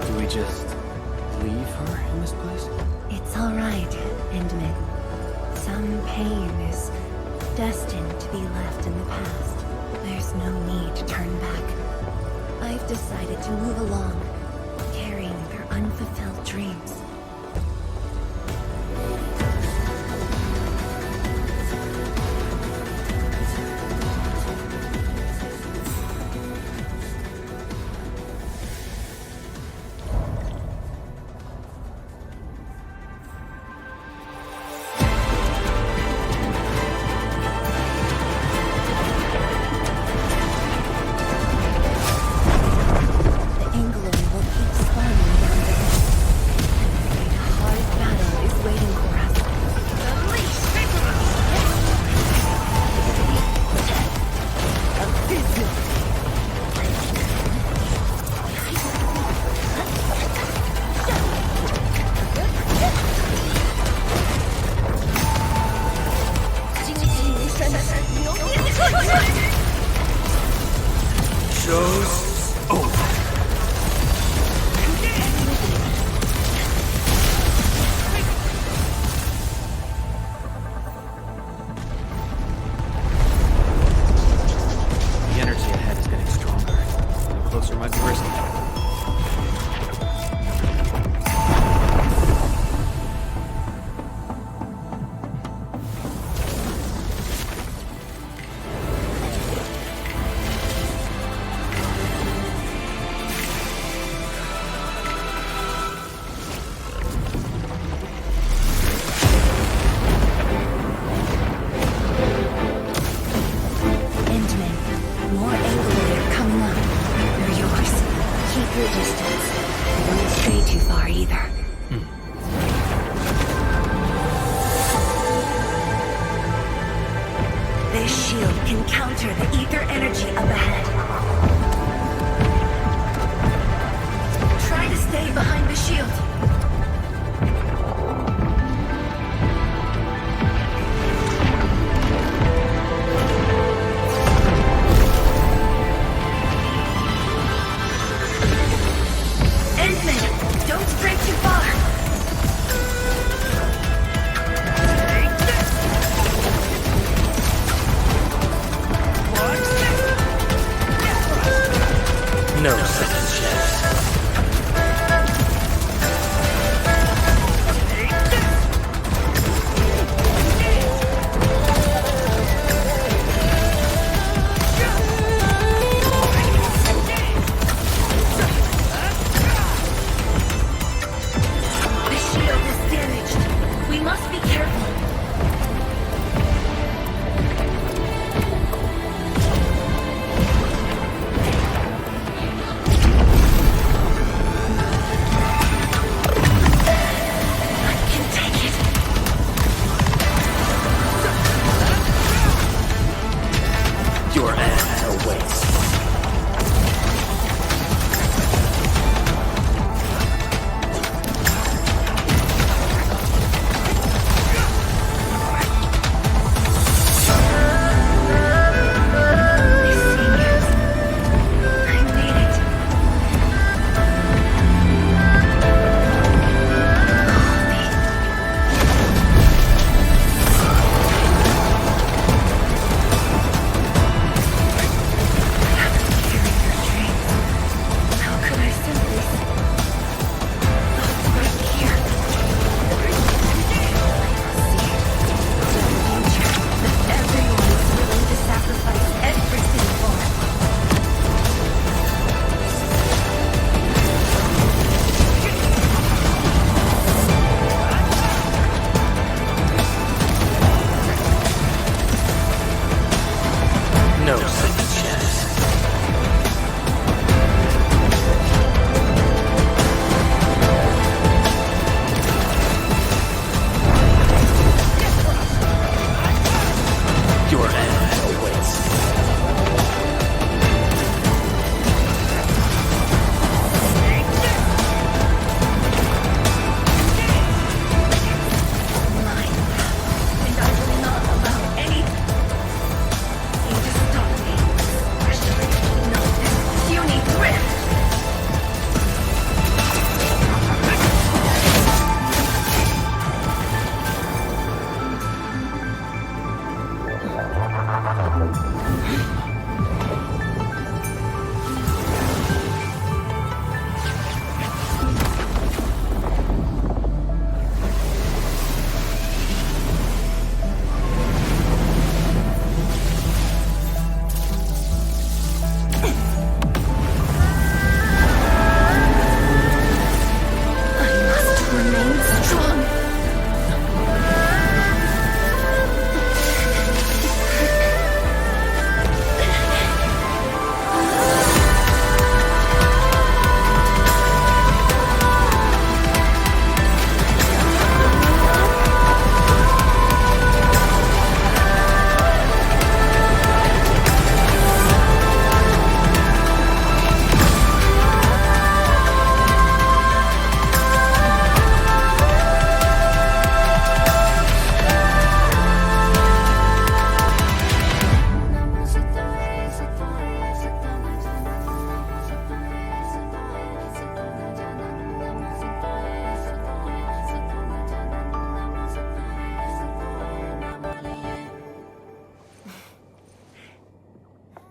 D: Do we just leave her in this place?
H: It's all right, Intimate. Some pain is destined to be left in the past. There's no need to turn back. I've decided to move along, carrying their unfulfilled dreams.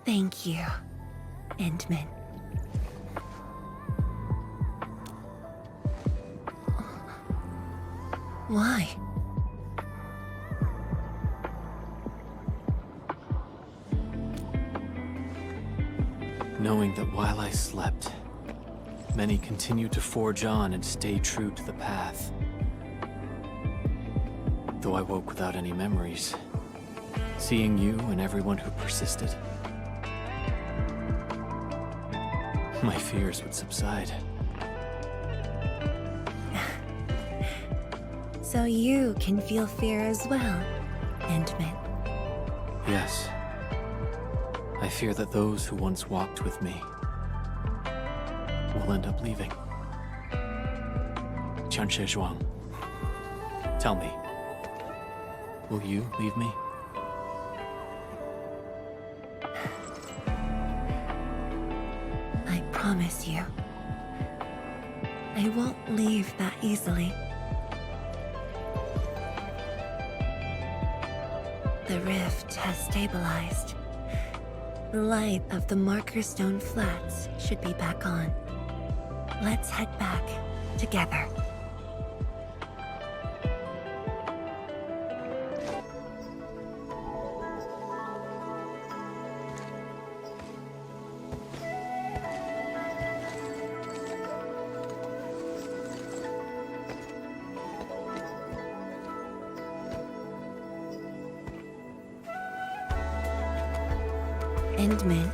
Q: Thank you, Endman. Why?
D: Knowing that while I slept, many continued to forge on and stay true to the path. Though I woke without any memories, seeing you and everyone who persisted, my fears would subside.
Q: So you can feel fear as well, Endman.
D: Yes. I fear that those who once walked with me will end up leaving. Qianxie Zhuang, tell me, will you leave me?
Q: I promise you, I won't leave that easily. The rift has stabilized. The light of the Marker Stone Flats should be back on. Let's head back together. Endman,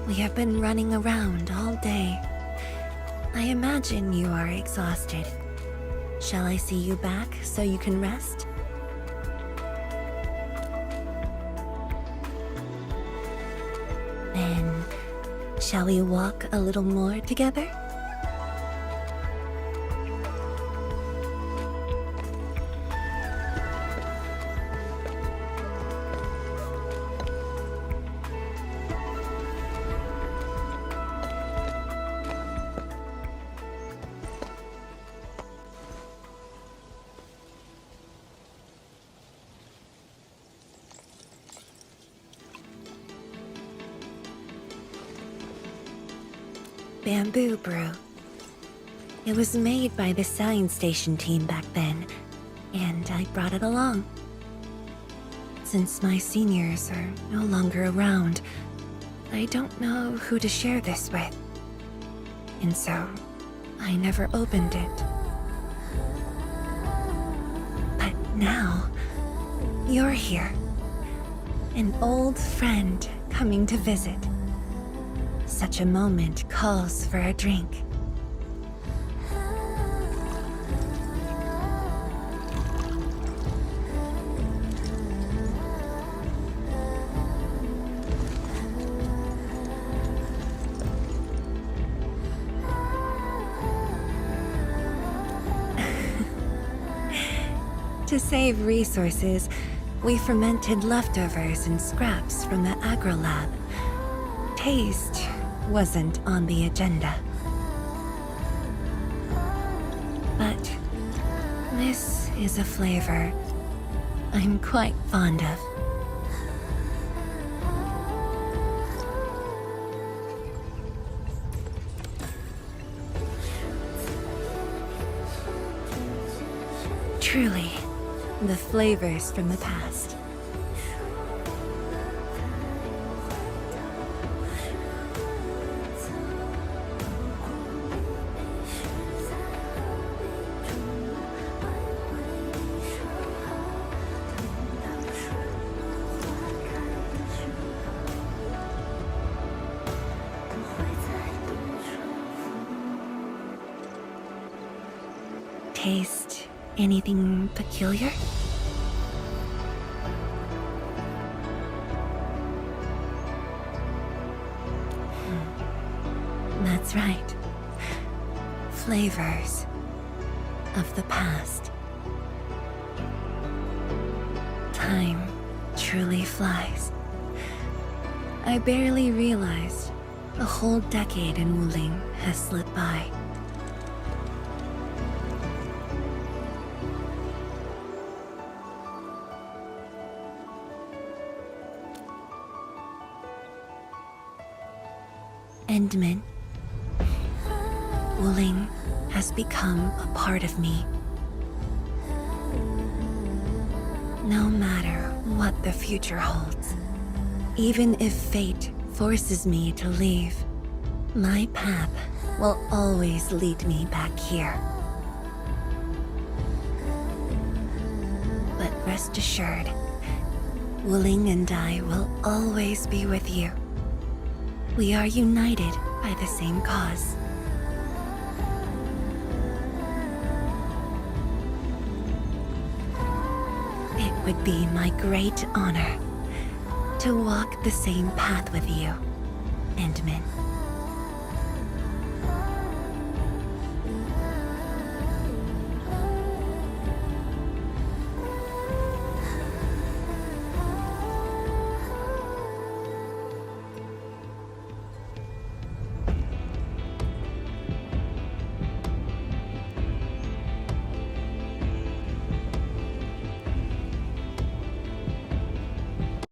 Q: we have been running around all day. I imagine you are exhausted. Shall I see you back so you can rest? Then, shall we walk a little more together? Bamboo brew. It was made by the science station team back then, and I brought it along. Since my seniors are no longer around, I don't know who to share this with. And so, I never opened it. But now, you're here. An old friend coming to visit. Such a moment calls for a drink. To save resources, we fermented leftovers and scraps from the agro lab. Taste wasn't on the agenda. But this is a flavor I'm quite fond of. Truly, the flavors from the past. Taste anything peculiar? That's right. Flavors of the past. Time truly flies. I barely realized a whole decade in Wuling has slipped by.
H: Endman, Wuling has become a part of me. No matter what the future holds, even if fate forces me to leave, my path will always lead me back here. But rest assured, Wuling and I will always be with you. We are united by the same cause. It would be my great honor to walk the same path with you, Endman.